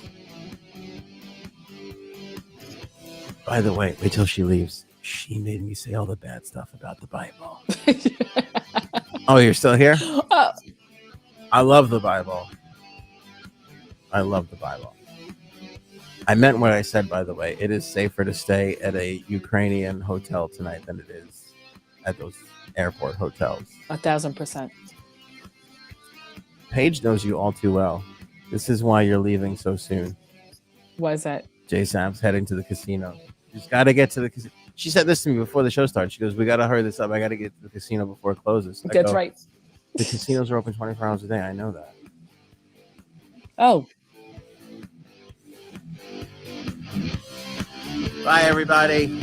By the way, wait till she leaves. She made me say all the bad stuff about the Bible. Oh, you're still here? I love the Bible. I love the Bible. I meant what I said, by the way. It is safer to stay at a Ukrainian hotel tonight than it is at those airport hotels. 1,000%. Paige knows you all too well. This is why you're leaving so soon. Why is that? J Sam's heading to the casino. She's got to get to the casino. She said this to me before the show started. She goes, we got to hurry this up. I got to get to the casino before it closes. That's right. The casinos are open 24 hours a day. I know that. Oh. Bye, everybody.